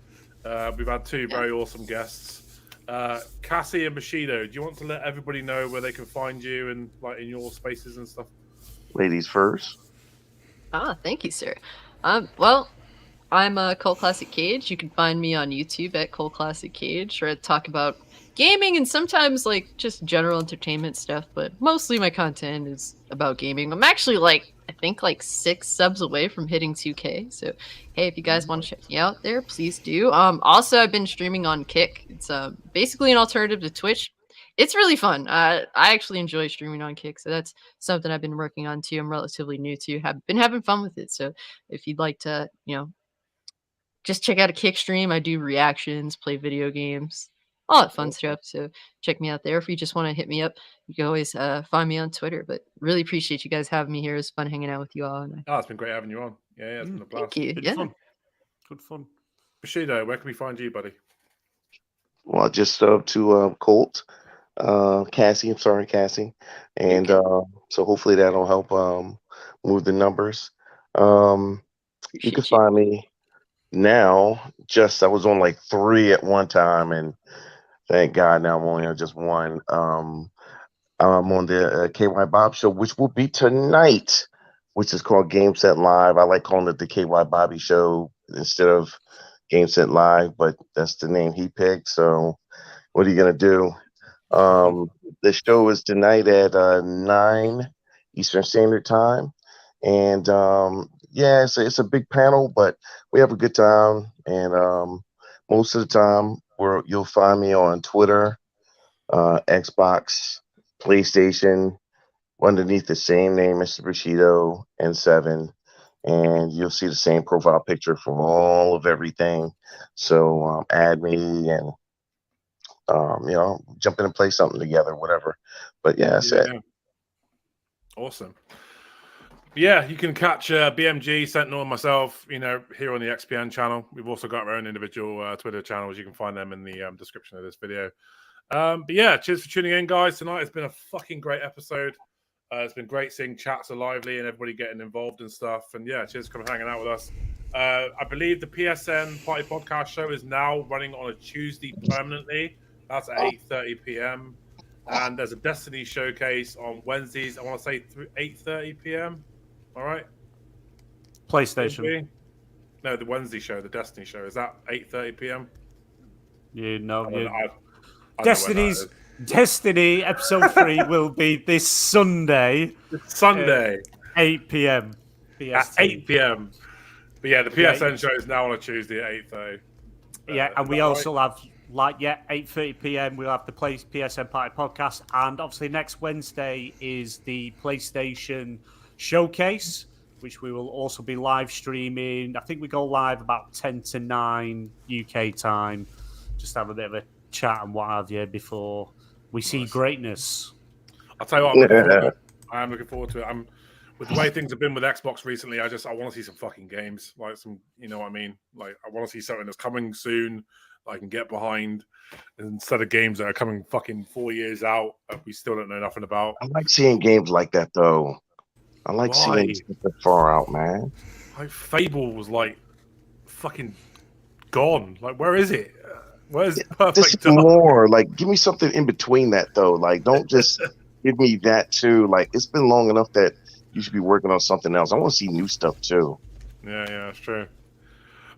We've had two very awesome guests. Cassie and Bushido, do you want to let everybody know where they can find you and like in your spaces and stuff? Ladies first. Thank you, sir. Well, I'm Cult Classic Cage. You can find me on YouTube at Cult Classic Cage, where I talk about gaming and sometimes like just general entertainment stuff, but mostly my content is about gaming. I'm actually I think 6 subs away from hitting 2K. So hey, if you guys want to check me out there, please do. Also I've been streaming on Kick. It's basically an alternative to Twitch. It's really fun. I actually enjoy streaming on Kick, so that's something I've been working on too. I'm relatively new to. Have been having fun with it. So if you'd like to, just check out a Kick stream. I do reactions, play video games, all that fun stuff. So check me out there. If you just want to hit me up, you can always find me on Twitter. But really appreciate you guys having me here. It's fun hanging out with you all. And Oh, it's been great having you on. Yeah, it's been a blast. thank you. Good Yeah. fun. Good fun. Bushido, where can we find you, buddy? Well, just to Colt, Cassie. I'm sorry, Cassie, and so hopefully that'll help move the numbers. You can Appreciate you. find me now. I was on 3 at one time, and thank God now I'm only on just one. I'm on the KY Bob show, which will be tonight, which is called Game Set Live. I like calling it the KY Bobby show instead of Game Set Live, but that's the name he picked. So what are you gonna do? The show is tonight at 9 Eastern Standard Time, and it's a big panel, but we have a good time. And most of the time, you'll find me on Twitter, Xbox, PlayStation, underneath the same name, Mr. Bushido N7, and you'll see the same profile picture from all of everything. So add me and jump in and play something together, whatever. But yeah, that's it. Awesome. Yeah, you can catch BMG, Sentinel, and myself, here on the XPN channel. We've also got our own individual Twitter channels. You can find them in the description of this video. But yeah, cheers for tuning in, guys. Tonight it's been a fucking great episode. It's been great seeing chats are lively and everybody getting involved and stuff. And yeah, cheers for coming hanging out with us. I believe the PSN Party Podcast show is now running on a Tuesday permanently. That's at 8:30 p.m. And there's a Destiny showcase on Wednesdays. I want to say 8:30 p.m. All right. PlayStation. No, the Wednesday show, the Destiny show. Is that 8:30 p.m.? Destiny episode 3 will be this Sunday. Sunday. 8 p.m. At 8 p.m. But yeah, the PSN show is now on a Tuesday at 8:30. Yeah, and we also have 8:30 p.m. we'll have the PSN Party Podcast, and obviously next Wednesday is the PlayStation Showcase, which we will also be live streaming. I think we go live about 10 to 9 UK time. Just have a bit of a chat and what have you before we see greatness. I'll tell you what, I'm looking forward to it. I am looking forward to it. With the way things have been with Xbox recently, I want to see some fucking games, like some, you know what I mean? Like, I want to see something that's coming soon that I can get behind, instead of games that are coming fucking 4 years out that we still don't know nothing about. I like seeing games like that, though. I like seeing stuff that far out, man. Like, Fable was like fucking gone. Like, where is it? Where's This is more like, give me something in between that, though. Like, don't just give me that too. Like, it's been long enough that you should be working on something else. I want to see new stuff too. Yeah, that's true.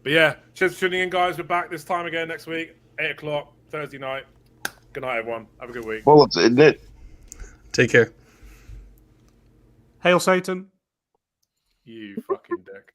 But yeah, cheers for tuning in, guys. We're back this time again next week, 8 o'clock, Thursday night. Good night, everyone. Have a good week. Bullets, isn't it? Take care. Hail Satan. You fucking dick.